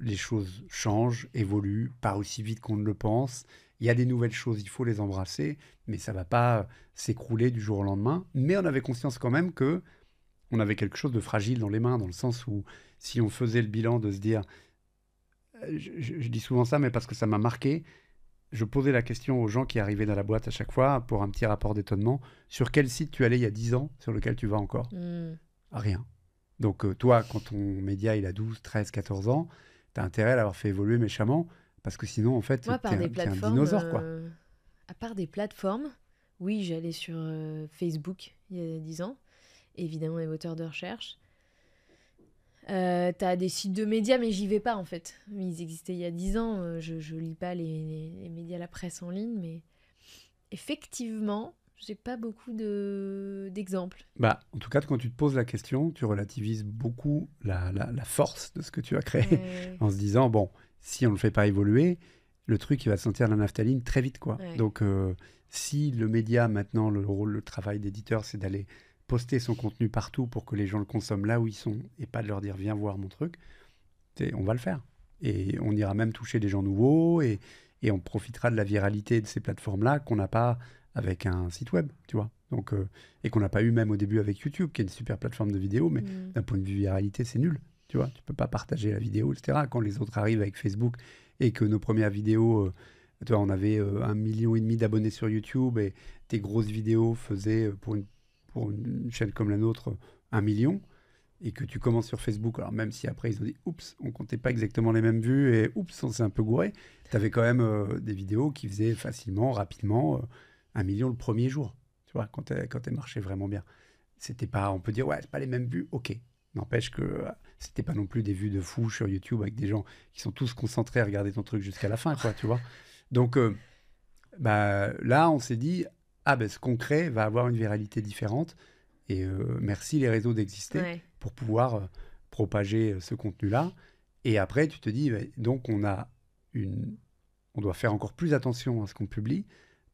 les choses changent, évoluent, pas aussi vite qu'on ne le pense. Il y a des nouvelles choses, il faut les embrasser, mais ça ne va pas s'écrouler du jour au lendemain. Mais on avait conscience quand même que on avait quelque chose de fragile dans les mains, dans le sens où si on faisait le bilan de se dire, je dis souvent ça, mais parce que ça m'a marqué, je posais la question aux gens qui arrivaient dans la boîte à chaque fois pour un petit rapport d'étonnement, sur quel site tu allais il y a 10 ans, sur lequel tu vas encore? Rien. Donc toi, quand ton média il a 12, 13, 14 ans, tu as intérêt à l'avoir fait évoluer méchamment, parce que sinon, en fait, t'es un dinosaure, quoi. À part des plateformes, oui, j'allais sur Facebook il y a 10 ans, évidemment les moteurs de recherche. T'as des sites de médias, mais j'y vais pas, en fait. Ils existaient il y a 10 ans, je lis pas les médias, la presse en ligne, mais effectivement, j'ai pas beaucoup d'exemples. Bah, en tout cas, quand tu te poses la question, tu relativises beaucoup la force de ce que tu as créé, en se disant, bon, si on le fait pas évoluer, le truc, il va sentir la naphtaline très vite, quoi. Donc, si le média, maintenant, le travail d'éditeur, c'est d'aller poster son contenu partout pour que les gens le consomment là où ils sont, et pas de leur dire, viens voir mon truc, on va le faire. Et on ira même toucher des gens nouveaux, et on profitera de la viralité de ces plateformes-là qu'on n'a pas avec un site web, tu vois. Donc, et qu'on n'a pas eu même au début avec YouTube, qui est une super plateforme de vidéo, mais d'un point de vue viralité, c'est nul. Tu vois, tu peux pas partager la vidéo, etc. Quand les autres arrivent avec Facebook et que nos premières vidéos, tu vois, on avait 1,5 million d'abonnés sur YouTube et tes grosses vidéos faisaient pour une chaîne comme la nôtre 1 million, et que tu commences sur Facebook, alors même si après ils ont dit oups, on comptait pas exactement les mêmes vues et oups, on s'est un peu gouré, tu avais quand même des vidéos qui faisaient facilement, rapidement 1 million le premier jour, tu vois, quand elles marchaient vraiment bien. C'était pas, on peut dire, ouais, c'est pas les mêmes vues, ok. N'empêche que c'était pas non plus des vues de fou sur YouTube avec des gens qui sont tous concentrés à regarder ton truc jusqu'à la fin, quoi, tu vois. Donc, là, on s'est dit, ce qu'on crée va avoir une viralité différente, et merci les réseaux d'exister pour pouvoir propager ce contenu-là. Et après, tu te dis, donc on doit faire encore plus attention à ce qu'on publie,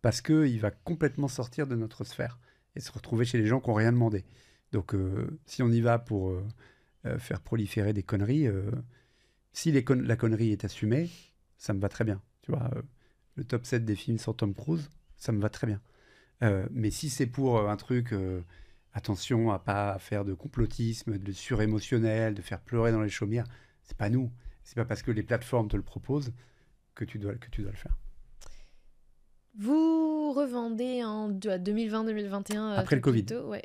parce qu'il va complètement sortir de notre sphère et se retrouver chez les gens qui n'ont rien demandé. Donc, si on y va pour faire proliférer des conneries, si la connerie est assumée, ça me va très bien. Tu vois, le top 7 des films sur Tom Cruise, ça me va très bien. Mais si c'est pour un truc, attention à pas faire de complotisme, de surémotionnel, de faire pleurer dans les chaumières, c'est pas nous. C'est pas parce que les plateformes te le proposent que tu dois le faire. Vous revendez en 2020-2021 après le Covid. Ouais.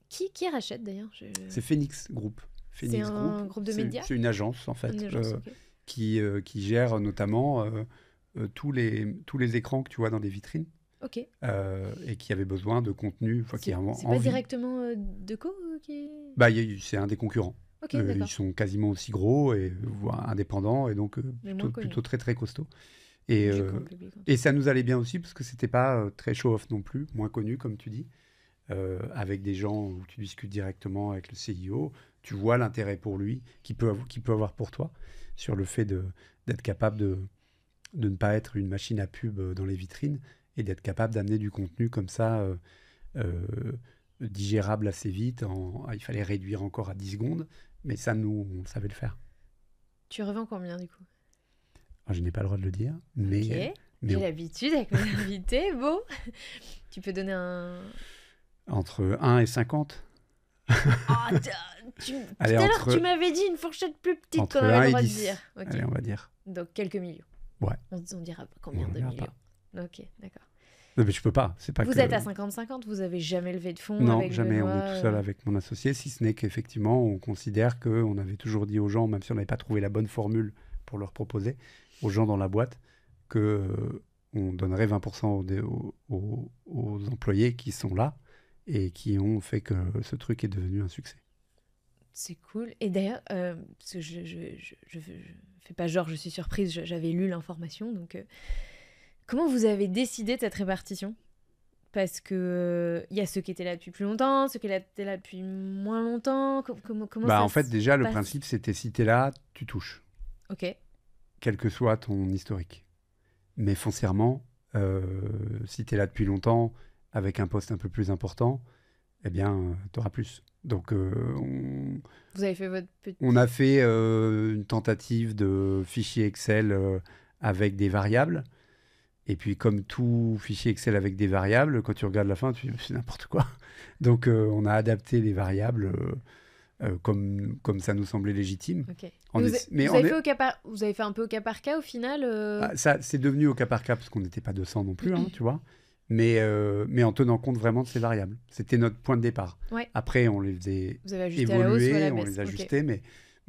Qui rachète d'ailleurs? C'est Phoenix Group. C'est un groupe de médias? C'est une agence en fait, okay. qui gère notamment tous les écrans que tu vois dans des vitrines. Ok. Et qui avait besoin de contenu. C'est pas directement Deco qui... C'est un des concurrents. Okay, ils sont quasiment aussi gros et voire indépendants, et donc plutôt très très costauds. Et ça nous allait bien aussi parce que c'était pas très show-off non plus, moins connu comme tu dis, avec des gens où tu discutes directement avec le CIO, tu vois l'intérêt pour lui qu'il peut avoir pour toi sur le fait d'être capable de ne pas être une machine à pub dans les vitrines et d'être capable d'amener du contenu comme ça digérable assez vite. Il fallait réduire encore à 10 secondes, mais ça, nous, on savait le faire. Tu revends combien du coup? Je n'ai pas le droit de le dire, mais... Ok, j'ai l'habitude avec mes invités. Bon, tu peux donner un... Entre 1 et 50. Tout à l'heure, tu m'avais dit une fourchette plus petite entre qu'on avait le droit 10. De dire. Okay. Allez, on va dire. Donc, quelques millions. Ouais. On dira combien de millions. Pas. Ok, d'accord. Non, mais je peux pas. C'est pas vous êtes à 50-50, vous avez jamais levé de fonds? Non, avec jamais. Benoît, on est tout seul avec mon associé, si ce n'est qu'effectivement, on considère qu'on avait toujours dit aux gens, même si on n'avait pas trouvé la bonne formule pour leur proposer, aux gens dans la boîte, qu'on donnerait 20% aux employés qui sont là et qui ont fait que ce truc est devenu un succès. C'est cool. Et d'ailleurs, parce que je fais pas genre, je suis surprise, j'avais lu l'information, donc... Comment vous avez décidé de cette répartition? Parce que y a ceux qui étaient là depuis plus longtemps, ceux qui étaient là depuis moins longtemps. Comment ça en fait, déjà, passe? le principe, c'était si t'es là, tu touches. Ok. Quel que soit ton historique. Mais foncièrement, si t'es là depuis longtemps, avec un poste un peu plus important, eh bien, t'auras plus. Donc, vous avez fait votre petit... On a fait une tentative de fichier Excel avec des variables. Et puis, comme tout fichier Excel avec des variables, quand tu regardes la fin, tu dis, c'est n'importe quoi. Donc, on a adapté les variables comme ça nous semblait légitime. Okay. Vous avez fait un peu au cas par cas, au final Ça, c'est devenu au cas par cas, parce qu'on n'était pas 200 non plus, tu vois. Mais en tenant compte vraiment de ces variables. C'était notre point de départ. Ouais. Après, on les faisait évoluer, à la hausse ou à la baisse. on les ajustait, mais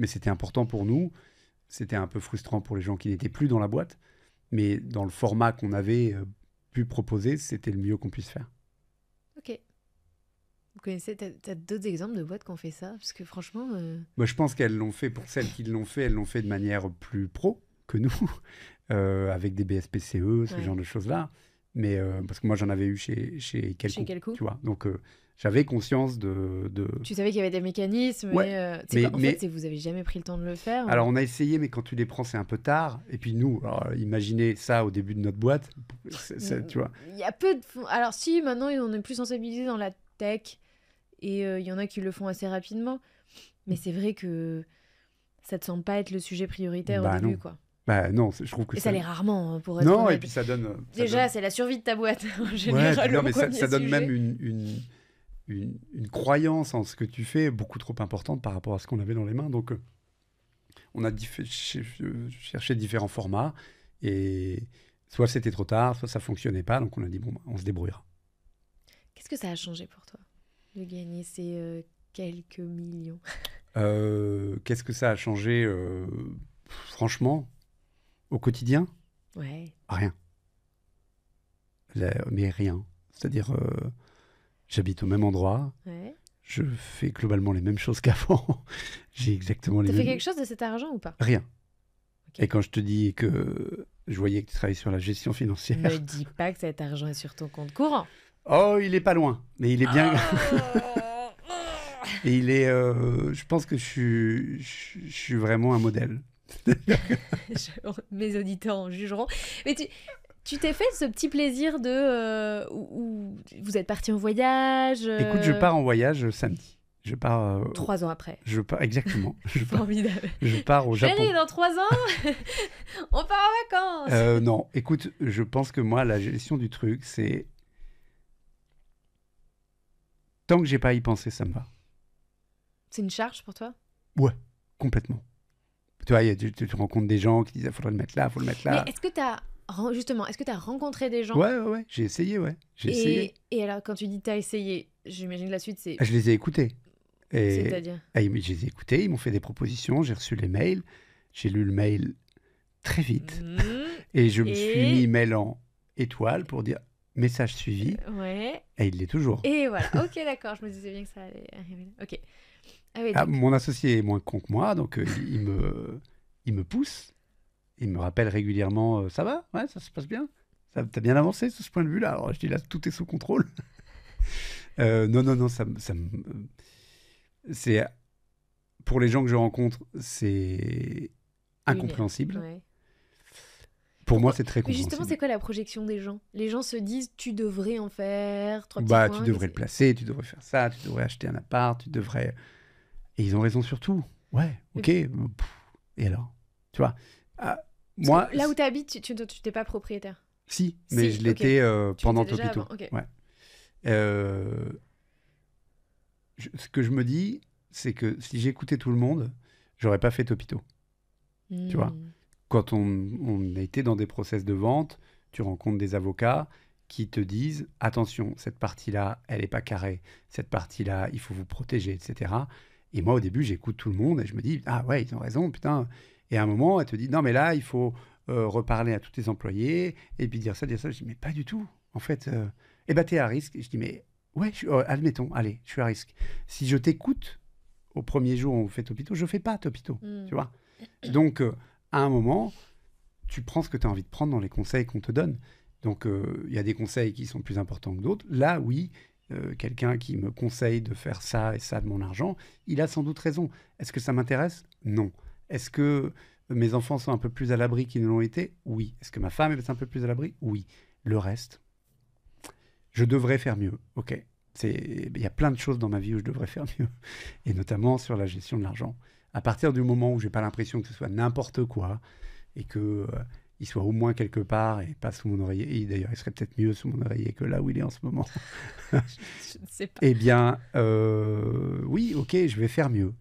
c'était important pour nous. C'était un peu frustrant pour les gens qui n'étaient plus dans la boîte. Mais dans le format qu'on avait pu proposer, c'était le mieux qu'on puisse faire. Ok. Vous connaissez, t'as d'autres exemples de boîtes qui ont fait ça? Parce que franchement... Moi, je pense qu'elles l'ont fait, pour celles qui l'ont fait, elles l'ont fait de manière plus pro que nous, avec des BSPCE, ce genre de choses-là. Mais parce que moi, j'en avais eu chez Quelco, tu vois. Donc, j'avais conscience de... Tu savais qu'il y avait des mécanismes, ouais, mais en fait, c'est que vous n'avez jamais pris le temps de le faire. Alors, on a essayé, mais quand tu les prends, c'est un peu tard. Et puis nous, imaginez ça au début de notre boîte, tu vois. Il y a peu de... Alors si, maintenant, on est plus sensibilisé dans la tech, et il y en a qui le font assez rapidement. Mais c'est vrai que ça ne te semble pas être le sujet prioritaire au début, quoi. Bah non, je trouve que ça l'est rarement, pour être non, honnête. Et puis ça donne... Déjà, c'est la survie de ta boîte, en général. Ouais, non, mais ça donne même une croyance en ce que tu fais beaucoup trop importante par rapport à ce qu'on avait dans les mains. Donc, on a cherché différents formats. Et soit c'était trop tard, soit ça ne fonctionnait pas. Donc, on a dit, bon, on se débrouillera. Qu'est-ce que ça a changé pour toi, de gagner ces quelques millions? Qu'est-ce que ça a changé franchement, au quotidien? Ouais. Rien. Mais rien. C'est-à-dire, j'habite au même endroit. Ouais. Je fais globalement les mêmes choses qu'avant. J'ai exactement les mêmes... T'as fait quelque chose de cet argent ou pas? Rien. Okay. Et quand je te dis que je voyais que tu travaillais sur la gestion financière... Ne dis pas que cet argent est sur ton compte courant. Oh, il est pas loin. Mais il est bien... Et il est... je pense que je suis vraiment un modèle. Mes auditeurs en jugeront. Mais tu t'es fait ce petit plaisir de où vous êtes parti en voyage Écoute, je pars en voyage samedi. Je pars 3 ans après. Je pars exactement. Formidable. Je pars au Japon. Chérie, dans 3 ans, on part en vacances. Non, écoute, je pense que moi, la gestion du truc, c'est tant que j'ai pas à y pensé, ça me va. C'est une charge pour toi? Ouais, complètement. Tu vois, tu rencontres des gens qui disent il faudrait le mettre là, il faut le mettre là. Mais est-ce que tu as rencontré des gens? Ouais, j'ai essayé, Et alors, quand tu dis tu as essayé, j'imagine que la suite, c'est... Je les ai écoutés. C'est-à-dire? Je les ai écoutés, ils m'ont fait des propositions, j'ai reçu les mails, j'ai lu le mail très vite. Et je me suis mis mail en étoile pour dire message suivi. Ouais. Et il l'est toujours. Et voilà, ok, d'accord, je me disais bien que ça allait arriver. Ok. Ah oui, mon associé est moins con que moi, donc il me pousse. Il me rappelle régulièrement, ça va? Ouais, ça se passe bien? T'as bien avancé sur ce point de vue-là? Alors je dis là, tout est sous contrôle. Non, c'est... Pour les gens que je rencontre, c'est incompréhensible. Ouais. Pour moi, c'est très compréhensible. Mais justement, c'est quoi la projection des gens? Les gens se disent, tu devrais en faire 3 petits points. Tu devrais le placer, tu devrais faire ça, tu devrais acheter un appart, tu devrais... Et ils ont raison sur tout. Ouais, ok. Et alors? Tu vois, moi... Là où tu habites, tu n'es pas propriétaire? Si, mais je l'étais pendant Topito. Okay. Ouais. Ce que je me dis, c'est que si j'écoutais tout le monde, j'aurais pas fait Topito. Tu vois, quand on a été dans des process de vente, tu rencontres des avocats qui te disent « Attention, cette partie-là, elle n'est pas carrée. Cette partie-là, il faut vous protéger, etc. » Et moi, au début, j'écoute tout le monde et je me dis « Ah ouais, ils ont raison, putain. » Et à un moment, elle te dit « Non, mais là, il faut reparler à tous tes employés et puis dire ça, dire ça. » Je dis « Mais pas du tout. En fait, t'es à risque. » Et je dis « Mais ouais, admettons, allez, je suis à risque. Si je t'écoute au premier jour où on fait Topito, je fais pas Topito. Tu vois. Donc, à un moment, tu prends ce que tu as envie de prendre dans les conseils qu'on te donne. Donc, il y a des conseils qui sont plus importants que d'autres. Là, oui, quelqu'un qui me conseille de faire ça et ça de mon argent, il a sans doute raison. Est-ce que ça m'intéresse? Non. Est-ce que mes enfants sont un peu plus à l'abri qu'ils ne l'ont été? Oui. Est-ce que ma femme est un peu plus à l'abri? Oui. Le reste, je devrais faire mieux. Ok. Il y a plein de choses dans ma vie où je devrais faire mieux. Et notamment sur la gestion de l'argent. À partir du moment où je n'ai pas l'impression que ce soit n'importe quoi et qu'il il soit au moins quelque part et pas sous mon oreiller. Et d'ailleurs, il serait peut-être mieux sous mon oreiller que là où il est en ce moment. Je ne sais pas. Eh bien, oui, ok, je vais faire mieux.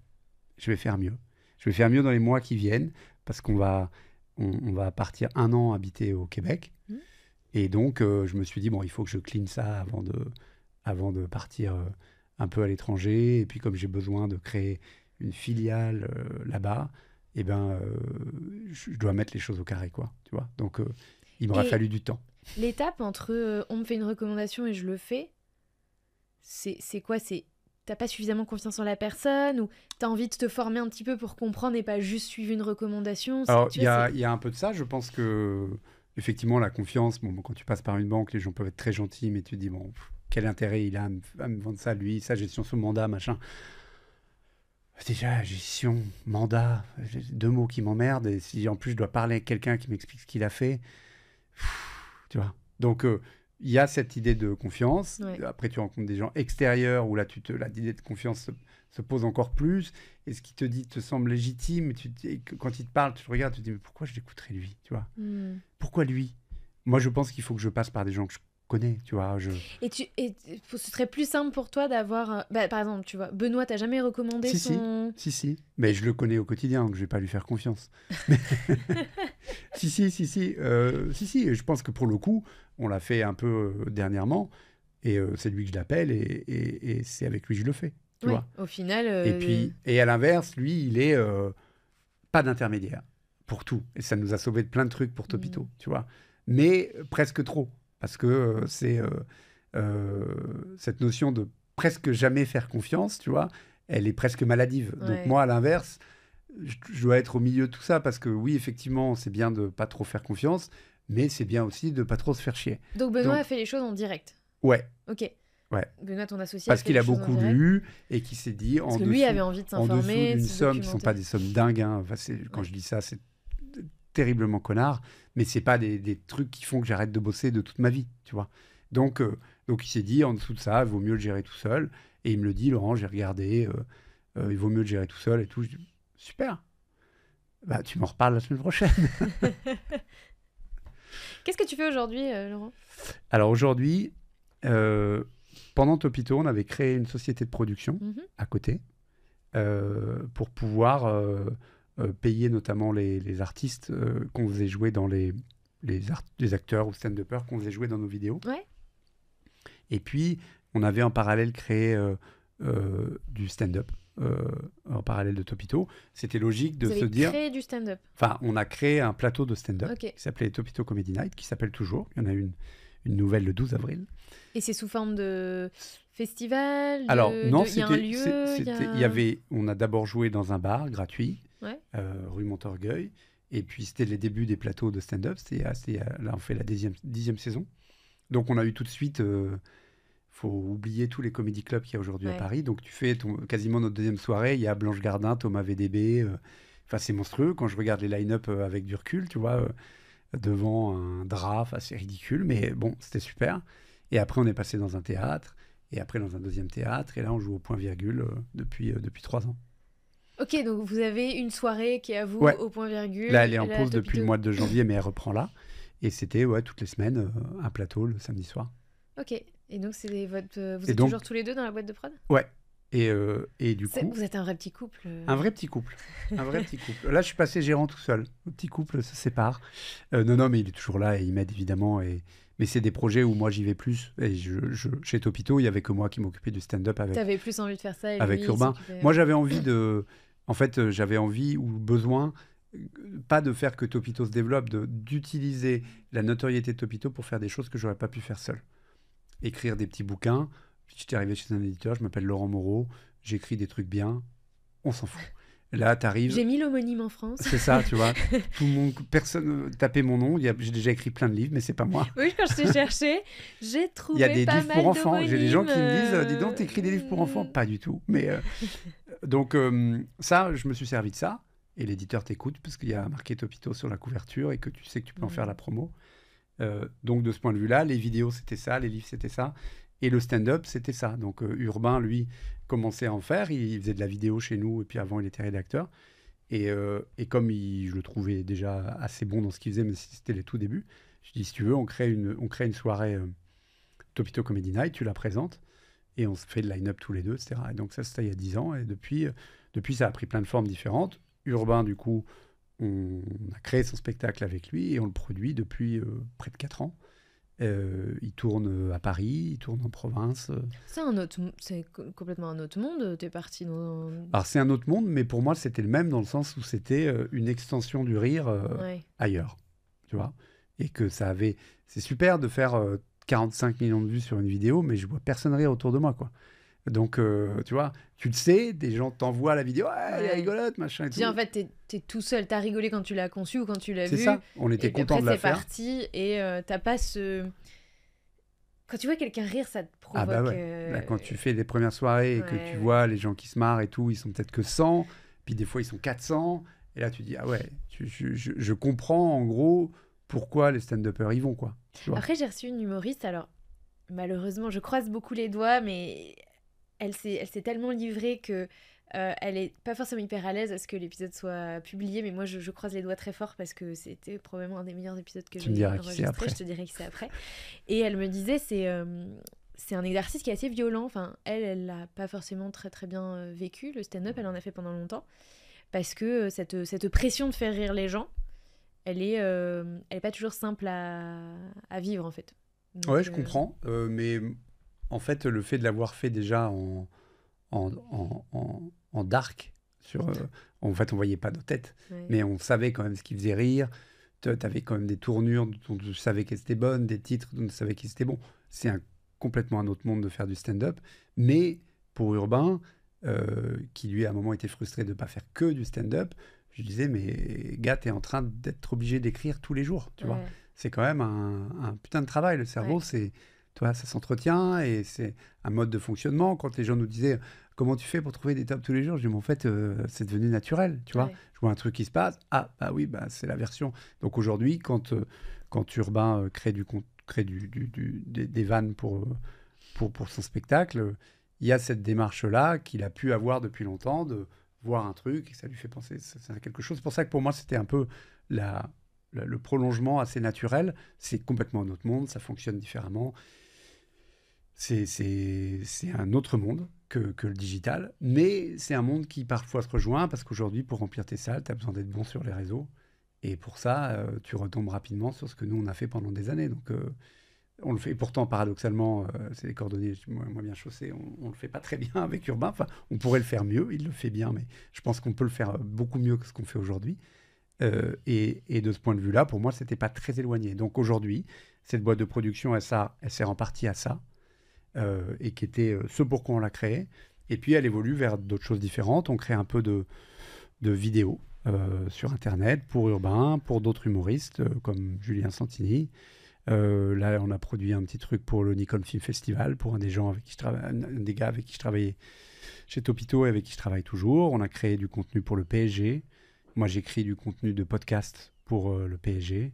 Je vais faire mieux. Je vais faire mieux dans les mois qui viennent parce qu'on va, on va partir 1 an habiter au Québec. Et donc, je me suis dit, bon, il faut que je clean ça avant de partir un peu à l'étranger. Et puis, comme j'ai besoin de créer une filiale là-bas, eh ben, je dois mettre les choses au carré, quoi. Tu vois. Donc, il m'aura fallu du temps. L'étape entre on me fait une recommandation et je le fais, c'est quoi? T'as pas suffisamment confiance en la personne ou t'as envie de te former un petit peu pour comprendre et pas juste suivre une recommandation? Alors, il y a un peu de ça. Je pense que, effectivement, la confiance, bon, quand tu passes par une banque, les gens peuvent être très gentils, mais tu te dis, bon, quel intérêt il a à me vendre ça, lui, sa gestion sous mandat, machin. Déjà, gestion, mandat, 2 mots qui m'emmerdent. Et si en plus je dois parler avec quelqu'un qui m'explique ce qu'il a fait, tu vois. Donc, il y a cette idée de confiance. Ouais. Après, tu rencontres des gens extérieurs où là, l'idée de confiance se pose encore plus. Et ce qui te dit te semble légitime. Et quand il te parle, tu te regardes, tu te dis, mais pourquoi je l'écouterais lui, tu vois? Pourquoi lui? Moi, je pense qu'il faut que je passe par des gens que je connais, tu vois. Et ce serait plus simple pour toi d'avoir... par exemple, tu vois, Benoît, t'as jamais recommandé son... Si. Mais je le connais au quotidien, donc je vais pas lui faire confiance. Si. Je pense que pour le coup, on l'a fait un peu dernièrement, et c'est lui que je l'appelle, et c'est avec lui que je le fais, tu vois. Au final... Et à l'inverse, lui, il est pas d'intermédiaire pour tout. Et ça nous a sauvé de plein de trucs pour Topito, tu vois. Mais presque trop. Parce que c'est cette notion de presque jamais faire confiance, tu vois, elle est presque maladive. Ouais. Donc moi, à l'inverse, je dois être au milieu de tout ça parce que oui, effectivement, c'est bien de pas trop faire confiance, mais c'est bien aussi de pas trop se faire chier. Donc Benoît a fait les choses en direct. Ouais. Ok. Ouais. Benoît, ton associé, parce qu'il a beaucoup lu et qui s'est dit parce que lui avait envie de s'informer, en dessous d'une somme qui ne sont pas des sommes dingues. Hein. Enfin, quand je dis ça, c'est terriblement connard, mais c'est pas des trucs qui font que j'arrête de bosser de toute ma vie, tu vois. Donc il s'est dit, en dessous de ça, il vaut mieux le gérer tout seul. Et il me le dit, Laurent, j'ai regardé, il vaut mieux le gérer tout seul et tout. Je dis, super. Bah, tu m'en reparles la semaine prochaine. Qu'est-ce que tu fais aujourd'hui, Laurent? Alors aujourd'hui, pendant Topito, on avait créé une société de production à côté pour pouvoir payer notamment les artistes qu'on faisait jouer dans les acteurs ou stand-uppers qu'on faisait jouer dans nos vidéos. Ouais. Et puis, on avait en parallèle créé du stand-up en parallèle de Topito. C'était logique de se dire... Vous avez créé du stand-up? Enfin, on a créé un plateau de stand-up qui s'appelait Topito Comedy Night, qui s'appelle toujours. Il y en a une nouvelle le 12 avril. Et c'est sous forme de festival? Alors, non, il y a un lieu, on a d'abord joué dans un bar gratuit, ouais. Rue Montorgueil. Et puis, c'était les débuts des plateaux de stand-up. Là, on fait la 10e saison. Donc, on a eu tout de suite... faut oublier tous les comédie clubs qu'il y a aujourd'hui à Paris. Donc, tu fais quasiment notre deuxième soirée. Il y a Blanche Gardin, Thomas VDB. Enfin, c'est monstrueux. Quand je regarde les line-up avec du recul, tu vois, devant un drap, c'est ridicule. Mais bon, c'était super. Et après, on est passé dans un théâtre. Et après, dans un deuxième théâtre. Et là, on joue au point-virgule depuis 3 ans. Ok, donc vous avez une soirée qui est à vous au point-virgule. Là, elle est en pause depuis le mois de janvier, mais elle reprend là. Et c'était toutes les semaines un plateau le samedi soir. Ok. Et donc, vous êtes toujours tous les deux dans la boîte de prod? Ouais. Et du coup... Vous êtes un vrai petit couple. Un vrai petit couple. Là, je suis passé gérant tout seul. Le petit couple se sépare. Non, mais il est toujours là et il m'aide évidemment. Mais c'est des projets où moi, j'y vais plus. Et chez Topito, il n'y avait que moi qui m'occupais du stand-up avec... T'avais plus envie de faire ça avec Urbain. Moi, j'avais envie de... En fait, j'avais envie ou besoin... pas de faire que Topito se développe, d'utiliser la notoriété de Topito pour faire des choses que j'aurais pas pu faire seul. Écrire des petits bouquins. J'étais arrivé chez un éditeur, je m'appelle Laurent Moreau, j'écris des trucs bien, on s'en fout. Là, t'arrives... J'ai mis l'homonyme en France. C'est ça, tu vois. Tout le monde, personne tapait mon nom. J'ai déjà écrit plein de livres, mais c'est pas moi. Oui, quand je t'ai cherché, j'ai trouvé pas mal. Il y a des livres pour enfants. J'ai des gens qui me disent, dis donc, t'écris des livres pour enfants? Pas du tout. Mais donc ça, je me suis servi de ça. Et l'éditeur t'écoute parce qu'il y a marqué Topito sur la couverture et que tu sais que tu peux en faire la promo. Donc de ce point de vue-là, les vidéos c'était ça, les livres c'était ça. Et le stand-up, c'était ça. Donc Urbain, lui, commençait à en faire. Il faisait de la vidéo chez nous. Et puis avant, il était rédacteur. Et comme je le trouvais déjà assez bon dans ce qu'il faisait, mais c'était les tout débuts, je dis, si tu veux, on crée une soirée Topito Comedy Night, tu la présentes, et on se fait le line-up tous les deux, etc. Et donc ça, c'était il y a 10 ans, et depuis, ça a pris plein de formes différentes. Urbain, du coup, on a créé son spectacle avec lui, et on le produit depuis près de 4 ans. Il tourne à Paris, il tourne en province. C'est complètement un autre monde. T'es parti dans. Alors c'est un autre monde, mais pour moi c'était le même dans le sens où c'était une extension du rire ailleurs, tu vois. Et que ça avait. C'est super de faire 45 millions de vues sur une vidéo, mais je vois personne rire autour de moi, quoi. Donc, tu vois, tu le sais, des gens t'envoient la vidéo, elle est rigolote, machin et tout. En fait, t'es tout seul, t'as rigolé quand tu l'as conçu ou quand tu l'as vu. C'est ça, on était content de la faire. Après, c'est parti et t'as pas ce... Quand tu vois quelqu'un rire, ça te provoque... Ah bah ouais, là, quand tu fais les premières soirées et que tu vois les gens qui se marrent et tout, ils sont peut-être que 100, puis des fois ils sont 400, et là tu dis, ah ouais, je comprends en gros pourquoi les stand-uppers y vont, quoi. Après, j'ai reçu une humoriste, alors malheureusement, je croise beaucoup les doigts, mais... Elle s'est tellement livrée que elle est pas forcément hyper à l'aise à ce que l'épisode soit publié, mais moi je croise les doigts très fort parce que c'était probablement un des meilleurs épisodes que j'ai enregistré. Je te dirai qui c'est après. Et elle me disait c'est un exercice qui est assez violent. Enfin, elle l'a pas forcément très très bien vécu, le stand-up. Elle en a fait pendant longtemps parce que cette pression de faire rire les gens, elle est pas toujours simple à vivre en fait. Donc, ouais, je comprends, mais en fait, le fait de l'avoir fait déjà en dark, en fait, on voyait pas nos têtes, mais on savait quand même ce qui faisait rire. Tu avais quand même des tournures dont tu savais qu'elles étaient bonnes, des titres dont tu savais qu'ils étaient bons. C'est complètement un autre monde de faire du stand-up. Mais pour Urbain, qui lui à un moment était frustré de ne pas faire que du stand-up, je disais, mais gars, tu es en train d'être obligé d'écrire tous les jours, tu vois. C'est quand même un putain de travail. Le cerveau, ça s'entretient et c'est un mode de fonctionnement. Quand les gens nous disaient comment tu fais pour trouver des tops tous les jours, je dis mais en fait c'est devenu naturel, tu vois. Je vois un truc qui se passe, bah oui, bah c'est la version. Donc aujourd'hui quand Urbain crée des vannes pour son spectacle, il y a cette démarche là qu'il a pu avoir depuis longtemps de voir un truc et ça lui fait penser c'est quelque chose. C'est pour ça que pour moi c'était un peu le prolongement assez naturel. C'est complètement un autre monde, ça fonctionne différemment. C'est un autre monde que le digital, mais c'est un monde qui parfois se rejoint parce qu'aujourd'hui, pour remplir tes salles, tu as besoin d'être bon sur les réseaux. Et pour ça, tu retombes rapidement sur ce que nous, on a fait pendant des années. Donc, on le fait. Et pourtant, paradoxalement, c'est les cordonniers moins bien chaussés. On le fait pas très bien avec Urbain. Enfin, on pourrait le faire mieux. Il le fait bien, mais je pense qu'on peut le faire beaucoup mieux que ce qu'on fait aujourd'hui. Et de ce point de vue-là, pour moi, c'était pas très éloigné. Donc aujourd'hui, cette boîte de production, elle sert en partie à ça. Et qui était ce pourquoi on l'a créé. Et puis elle évolue vers d'autres choses différentes. On crée un peu de vidéos sur Internet pour Urbain, pour d'autres humoristes comme Julien Santini. Là, on a produit un petit truc pour le Nikon Film Festival, pour un des gars avec qui je travaillais chez Topito et avec qui je travaille toujours. On a créé du contenu pour le PSG. Moi, j'écris du contenu de podcast pour le PSG.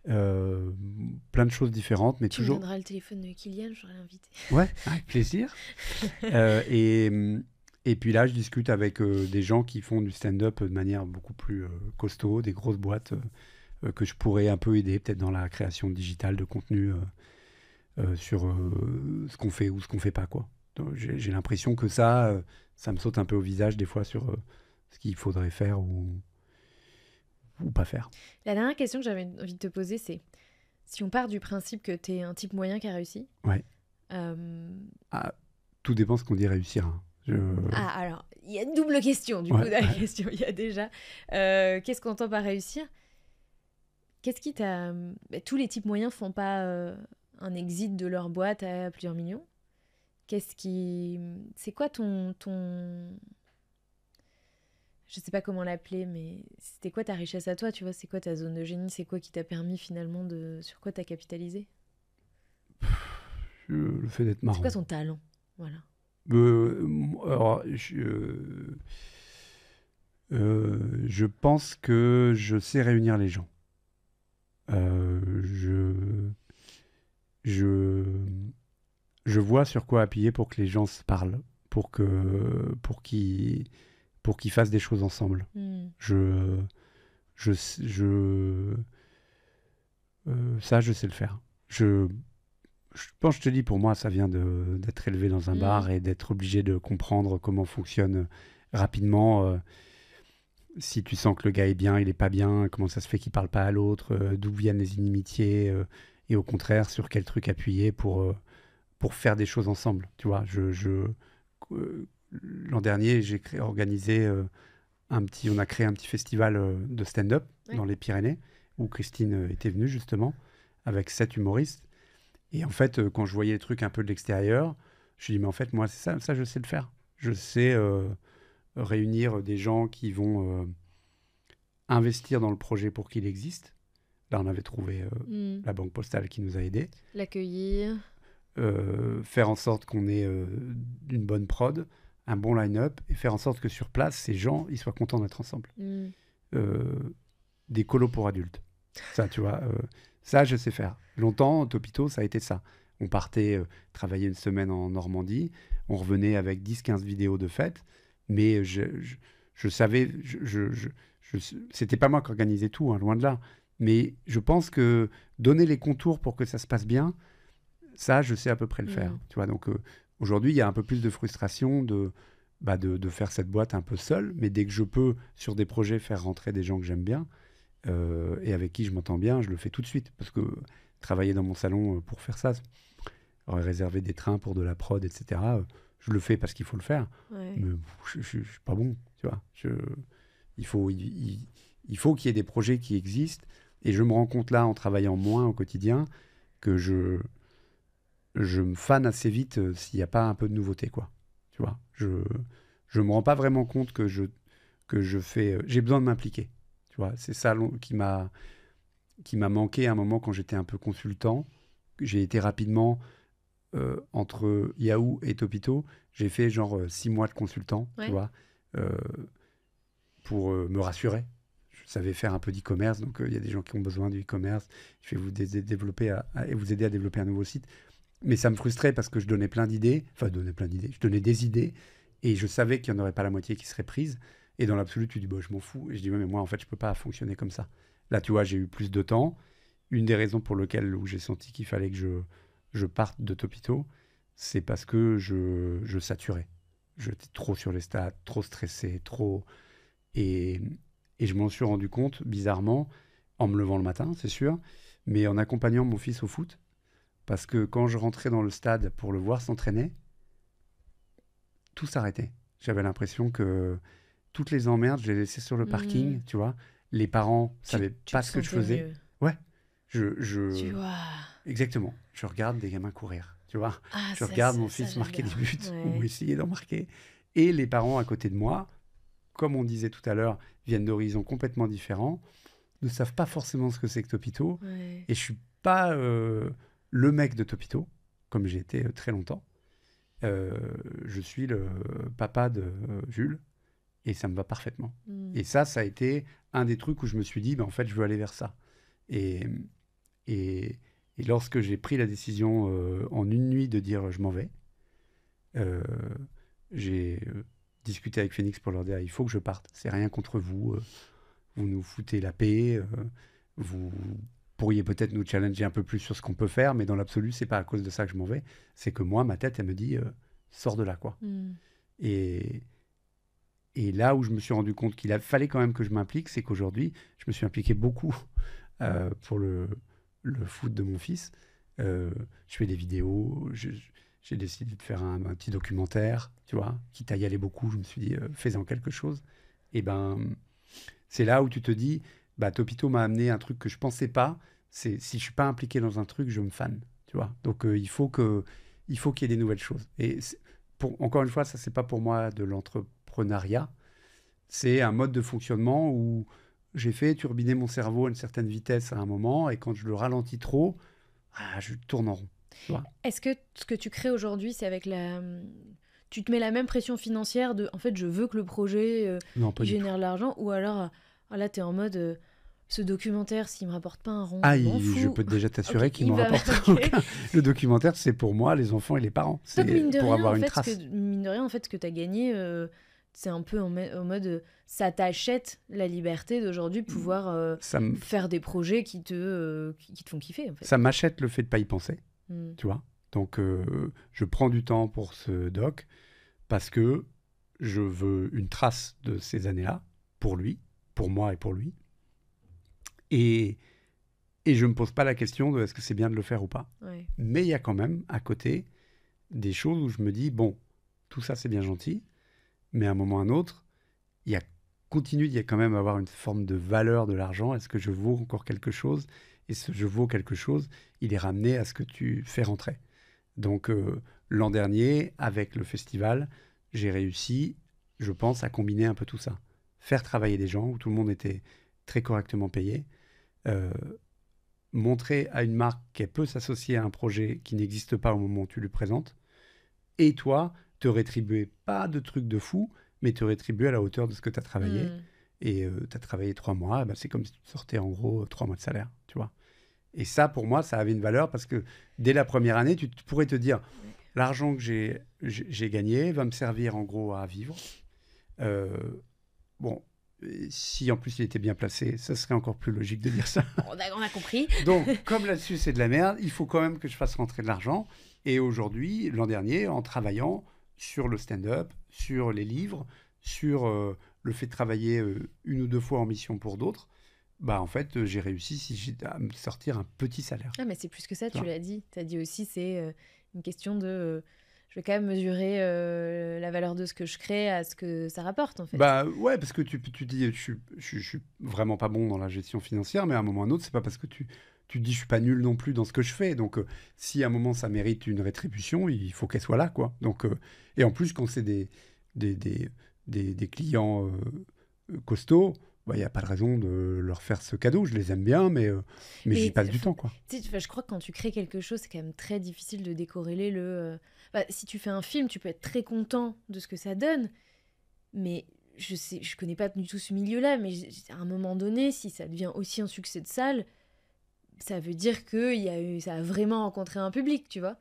Plein de choses différentes, mais toujours... Tu me donneras le téléphone de Kylian, j'aurais l'invité. Ouais, avec plaisir. Et puis là, je discute avec des gens qui font du stand-up de manière beaucoup plus costaud, des grosses boîtes que je pourrais un peu aider, peut-être dans la création digitale de contenu sur ce qu'on fait ou ce qu'on fait pas, quoi. Donc, j'ai l'impression que ça me saute un peu au visage des fois sur ce qu'il faudrait faire ou pas faire. La dernière question que j'avais envie de te poser, c'est si on part du principe que tu es un type moyen qui a réussi. Ouais. Tout dépend ce qu'on dit réussir. Hein. Alors, il y a une double question, du coup, dans la question. Il y a déjà, qu'est-ce qu'on entend par réussir ? Qu'est-ce qui t'a... tous les types moyens font pas un exit de leur boîte à plusieurs millions. C'est quoi ton... Je sais pas comment l'appeler, mais c'était quoi ta richesse à toi, tu vois ? C'est quoi ta zone de génie ? C'est quoi qui t'a permis finalement de... Sur quoi t'as capitalisé ? Le fait d'être marrant. C'est quoi ton talent ? Voilà. Alors, je pense que je sais réunir les gens. Je vois sur quoi appuyer pour que les gens se parlent, pour qu'ils pour qu'ils fassent des choses ensemble. Ça, je sais le faire. Je pense, je te dis, pour moi, ça vient d'être élevé dans un bar et d'être obligé de comprendre comment fonctionne rapidement. Si tu sens que le gars est bien, il est pas bien, comment ça se fait qu'il parle pas à l'autre, d'où viennent les inimitiés, et au contraire, sur quel truc appuyer pour faire des choses ensemble. Tu vois, l'an dernier, on a créé un petit festival de stand-up dans les Pyrénées, où Christine était venue justement, avec 7 humoristes. Et en fait, quand je voyais les trucs un peu de l'extérieur, je me suis dit, mais en fait, moi, c'est ça, je sais le faire. Je sais réunir des gens qui vont investir dans le projet pour qu'il existe. Là, on avait trouvé la Banque Postale qui nous a aidés. L'accueillir. Faire en sorte qu'on ait une bonne prod, un bon line-up, et faire en sorte que sur place, ces gens, ils soient contents d'être ensemble. Des colos pour adultes. Ça, tu vois, ça, je sais faire. Longtemps, Topito, ça a été ça. On partait travailler une semaine en Normandie, on revenait avec 10-15 vidéos de fête, mais je savais, c'était pas moi qui organisais tout, hein, loin de là. Mais je pense que donner les contours pour que ça se passe bien, ça, je sais à peu près le faire. Tu vois, donc aujourd'hui, il y a un peu plus de frustration de faire cette boîte un peu seule, mais dès que je peux, sur des projets, faire rentrer des gens que j'aime bien et avec qui je m'entends bien, je le fais tout de suite. Parce que travailler dans mon salon pour faire ça, réserver des trains pour de la prod, etc., je le fais parce qu'il faut le faire. Ouais. Mais je suis pas bon, tu vois. Il faut qu'il y ait des projets qui existent. Et je me rends compte là, en travaillant moins au quotidien, que je me fane assez vite s'il n'y a pas un peu de nouveauté, quoi. Tu vois, je me rends pas vraiment compte que je fais... j'ai besoin de m'impliquer, tu vois. C'est ça qui m'a manqué à un moment quand j'étais un peu consultant. J'ai été rapidement... entre Yahoo et Topito, j'ai fait genre 6 mois de consultant, tu vois, pour me rassurer. Je savais faire un peu d'e-commerce, donc il y a des gens qui ont besoin du e-commerce. Je vais vous vous aider à développer un nouveau site. Mais ça me frustrait parce que je donnais plein d'idées, je donnais des idées, et je savais qu'il n'y en aurait pas la moitié qui serait prise. Et dans l'absolu, tu dis, bah, je m'en fous. Et je dis, ouais, mais moi, en fait, je ne peux pas fonctionner comme ça. Là, tu vois, j'ai eu plus de temps. Une des raisons pour lesquelles j'ai senti qu'il fallait que je parte de Topito, c'est parce que je saturais. J'étais trop sur les stats, trop stressé, trop... Et je m'en suis rendu compte, bizarrement, en me levant le matin, c'est sûr, mais en accompagnant mon fils au foot, parce que quand je rentrais dans le stade pour le voir s'entraîner, tout s'arrêtait. J'avais l'impression que toutes les emmerdes, je les laissais sur le parking, tu vois. Les parents ne savaient pas ce que je faisais. Mieux. Ouais. Tu vois. Exactement. Je regarde des gamins courir, tu vois. Je regarde mon fils marquer des buts ou essayer d'en marquer. Et les parents à côté de moi, comme on disait tout à l'heure, viennent d'horizons complètement différents, ne savent pas forcément ce que c'est que Topito. Ouais. Et je suis pas le mec de Topito, comme j'ai été très longtemps. Je suis le papa de Jules et ça me va parfaitement. Et ça a été un des trucs où je me suis dit, en fait, je veux aller vers ça. Et lorsque j'ai pris la décision en une nuit de dire je m'en vais, j'ai discuté avec Phoenix pour leur dire il faut que je parte. C'est rien contre vous. Vous nous foutez la paix. Vous pourriez peut-être nous challenger un peu plus sur ce qu'on peut faire, mais dans l'absolu, c'est pas à cause de ça que je m'en vais. C'est que moi, ma tête, elle me dit sors de là, quoi. Et là où je me suis rendu compte qu'il fallait quand même que je m'implique, c'est qu'aujourd'hui, je me suis impliqué beaucoup pour le foot de mon fils. Je fais des vidéos, j'ai décidé de faire un petit documentaire, tu vois, quitte à y aller beaucoup, je me suis dit, fais-en quelque chose. Et c'est là où tu te dis, Topito m'a amené un truc que je pensais pas, si je suis pas impliqué dans un truc, je me fane, tu vois. Donc il faut qu'il y ait des nouvelles choses. Et encore une fois, ça c'est pas pour moi de l'entrepreneuriat, c'est un mode de fonctionnement où j'ai fait turbiner mon cerveau à une certaine vitesse à un moment, et quand je le ralentis trop, je tourne en rond. Tu vois. Est-ce que ce que tu crées aujourd'hui, c'est avec tu te mets la même pression financière de, en fait, je veux que le projet génère l'argent, ou alors là, tu es en mode, ce documentaire, s'il me rapporte pas un rond, je peux déjà t'assurer qu'il m'en rapporte aucun. Le documentaire, c'est pour moi, les enfants et les parents. C'est donc, mine de pour rien, avoir en une fait, trace. mine de rien, en fait, ce que tu as gagné, c'est un peu en mode ça t'achète la liberté d'aujourd'hui de pouvoir faire des projets qui te font kiffer en fait. Ça m'achète le fait de pas y penser, tu vois. Donc je prends du temps pour ce doc parce que je veux une trace de ces années-là pour lui, pour moi et pour lui. Et je me pose pas la question de est-ce que c'est bien de le faire ou pas. Ouais. Mais il y a quand même à côté des choses où je me dis bon, tout ça c'est bien gentil, mais à un moment ou à un autre, il continue d'y quand même avoir une forme de valeur de l'argent. Est-ce que je vaux encore quelque chose? Et ce je vaux quelque chose, il est ramené à ce que tu fais rentrer. Donc l'an dernier, avec le festival, j'ai réussi, je pense, à combiner un peu tout ça. Faire travailler des gens où tout le monde était très correctement payé. Montrer à une marque qu'elle peut s'associer à un projet qui n'existe pas au moment où tu lui présentes. Et toi, te rétribuer, pas de trucs de fou, mais te rétribuer à la hauteur de ce que tu as travaillé. Et tu as travaillé 3 mois, c'est comme si tu sortais en gros 3 mois de salaire, tu vois. Et ça, pour moi, ça avait une valeur parce que dès la première année, tu pourrais te dire, l'argent que j'ai gagné va me servir en gros à vivre. Bon, si en plus il était bien placé, ça serait encore plus logique de dire ça. On a compris. Donc, comme là-dessus c'est de la merde, il faut quand même que je fasse rentrer de l'argent. Et aujourd'hui, l'an dernier, en travaillant sur le stand-up, sur les livres, sur le fait de travailler 1 ou 2 fois en mission pour d'autres, en fait, j'ai réussi à me sortir un petit salaire. Ah, mais c'est plus que ça, tu l'as dit. Tu as dit aussi, c'est une question de... je vais quand même mesurer la valeur de ce que je crée à ce que ça rapporte, en fait. Ouais, parce que tu dis, je suis vraiment pas bon dans la gestion financière, mais à un moment ou à un autre, c'est pas parce que tu dis, je suis pas nul non plus dans ce que je fais. Donc, si à un moment, ça mérite une rétribution, il faut qu'elle soit là, quoi. Donc, et en plus, quand c'est des clients costauds, il n'y a pas de raison de leur faire ce cadeau. Je les aime bien, mais j'y passe du temps, quoi. Je crois que quand tu crées quelque chose, c'est quand même très difficile de décorréler le... si tu fais un film, tu peux être très content de ce que ça donne, mais je connais pas du tout ce milieu-là, mais à un moment donné, si ça devient aussi un succès de salle, ça veut dire que ça a vraiment rencontré un public, tu vois.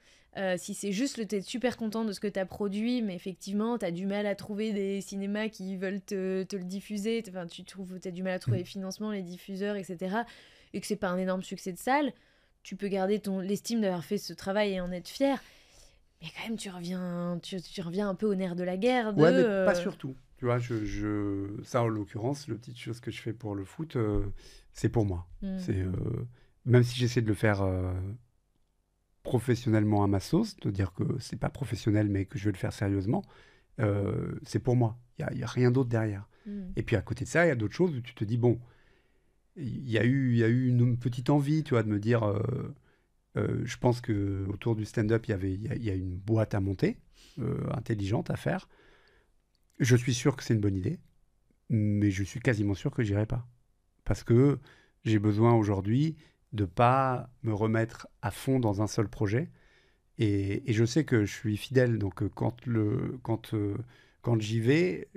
Si c'est juste t'es super content de ce que t'as produit, mais effectivement t'as du mal à trouver des cinémas qui veulent te le diffuser, t'as du mal à trouver les financements, les diffuseurs, etc., et que c'est pas un énorme succès de salle, tu peux garder l'estime d'avoir fait ce travail et en être fier, mais quand même tu reviens un peu au nerf de la guerre. Ouais, mais pas surtout. Tu vois, ça en l'occurrence, la petite chose que je fais pour le foot, c'est pour moi. C'est même si j'essaie de le faire professionnellement à ma sauce, de dire que c'est pas professionnel mais que je vais le faire sérieusement, c'est pour moi. Il y a rien d'autre derrière. Et puis à côté de ça, il y a d'autres choses où tu te dis bon, il y a eu une petite envie, tu vois, de me dire, je pense que autour du stand-up, il y a une boîte à monter, intelligente à faire. Je suis sûr que c'est une bonne idée, mais je suis quasiment sûr que j'irai pas, parce que j'ai besoin aujourd'hui de pas me remettre à fond dans un seul projet. Et je sais que je suis fidèle, donc quand j'y vais,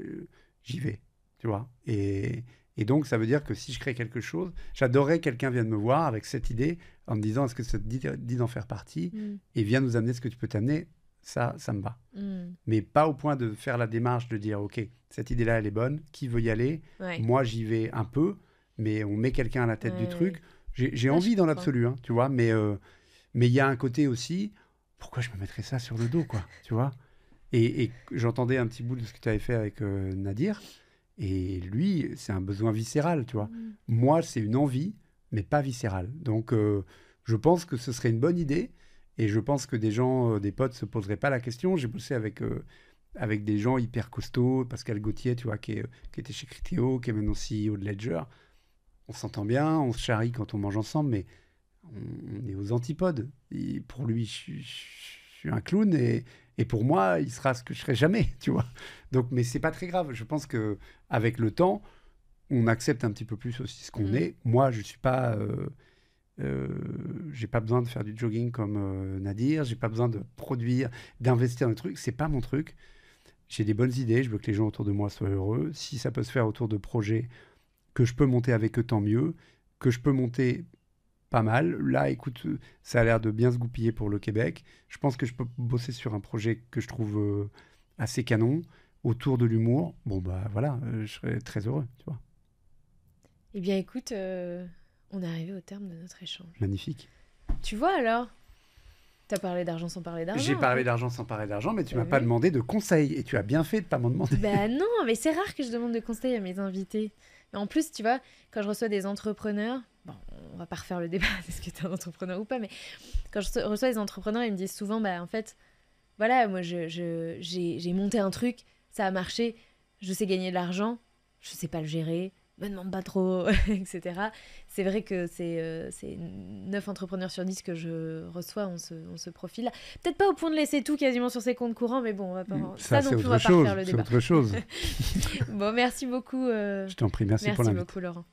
tu vois. Et donc, ça veut dire que si je crée quelque chose, j'adorerais que quelqu'un vienne me voir avec cette idée en me disant, est-ce que ça te dit d'en faire partie et viens nous amener ce que tu peux t'amener. Ça me va. Mais pas au point de faire la démarche de dire, OK, cette idée-là, elle est bonne, qui veut y aller? Moi, j'y vais un peu, mais on met quelqu'un à la tête du truc. J'ai envie dans l'absolu, hein, tu vois, mais il y a un côté aussi, pourquoi je me mettrais ça sur le dos, quoi, tu vois? Et j'entendais un petit bout de ce que tu avais fait avec Nadir, et lui, c'est un besoin viscéral, tu vois. Moi, c'est une envie, mais pas viscérale. Donc, je pense que ce serait une bonne idée, et je pense que des gens, des potes, se poseraient pas la question. J'ai bossé avec des gens hyper costauds, Pascal Gauthier, tu vois, qui était chez Criteo, qui est maintenant CEO de Ledger. On s'entend bien, on se charrie quand on mange ensemble, mais on est aux antipodes. Et pour lui, je suis un clown, et pour moi, il sera ce que je serai jamais, tu vois. Donc, mais c'est pas très grave. Je pense que avec le temps, on accepte un petit peu plus aussi ce qu'on est. Moi, je suis pas, j'ai pas besoin de faire du jogging comme Nadir. J'ai pas besoin de produire, d'investir dans le truc. C'est pas mon truc. J'ai des bonnes idées. Je veux que les gens autour de moi soient heureux. Si ça peut se faire autour de projets que je peux monter avec eux, tant mieux. Que je peux monter pas mal. Là, écoute, ça a l'air de bien se goupiller pour le Québec. Je pense que je peux bosser sur un projet que je trouve assez canon. autour de l'humour, bon, bah voilà, je serais très heureux, tu vois. Eh bien, écoute, on est arrivé au terme de notre échange. Magnifique. Tu vois, alors, tu as parlé d'argent sans parler d'argent. J'ai parlé d'argent sans parler d'argent, mais tu m'as pas demandé de conseils. Et tu as bien fait de pas m'en demander. Ben non, mais c'est rare que je demande de conseils à mes invités. Mais en plus, tu vois, quand je reçois des entrepreneurs, bon, on va pas refaire le débat, est-ce que tu es un entrepreneur ou pas, mais quand je reçois des entrepreneurs, ils me disent souvent, bah en fait, voilà, moi j'ai monté un truc, ça a marché, je sais gagner de l'argent, je sais pas le gérer, me demande pas trop, etc. C'est vrai que c'est 9 entrepreneurs sur 10 que je reçois, on se profile. Peut-être pas au point de laisser tout quasiment sur ses comptes courants, mais bon, on va pas ça non plus, on va pas refaire le débat. C'est autre chose. Bon, merci beaucoup. Je t'en prie, merci pour l'invitation. Merci beaucoup, Laurent.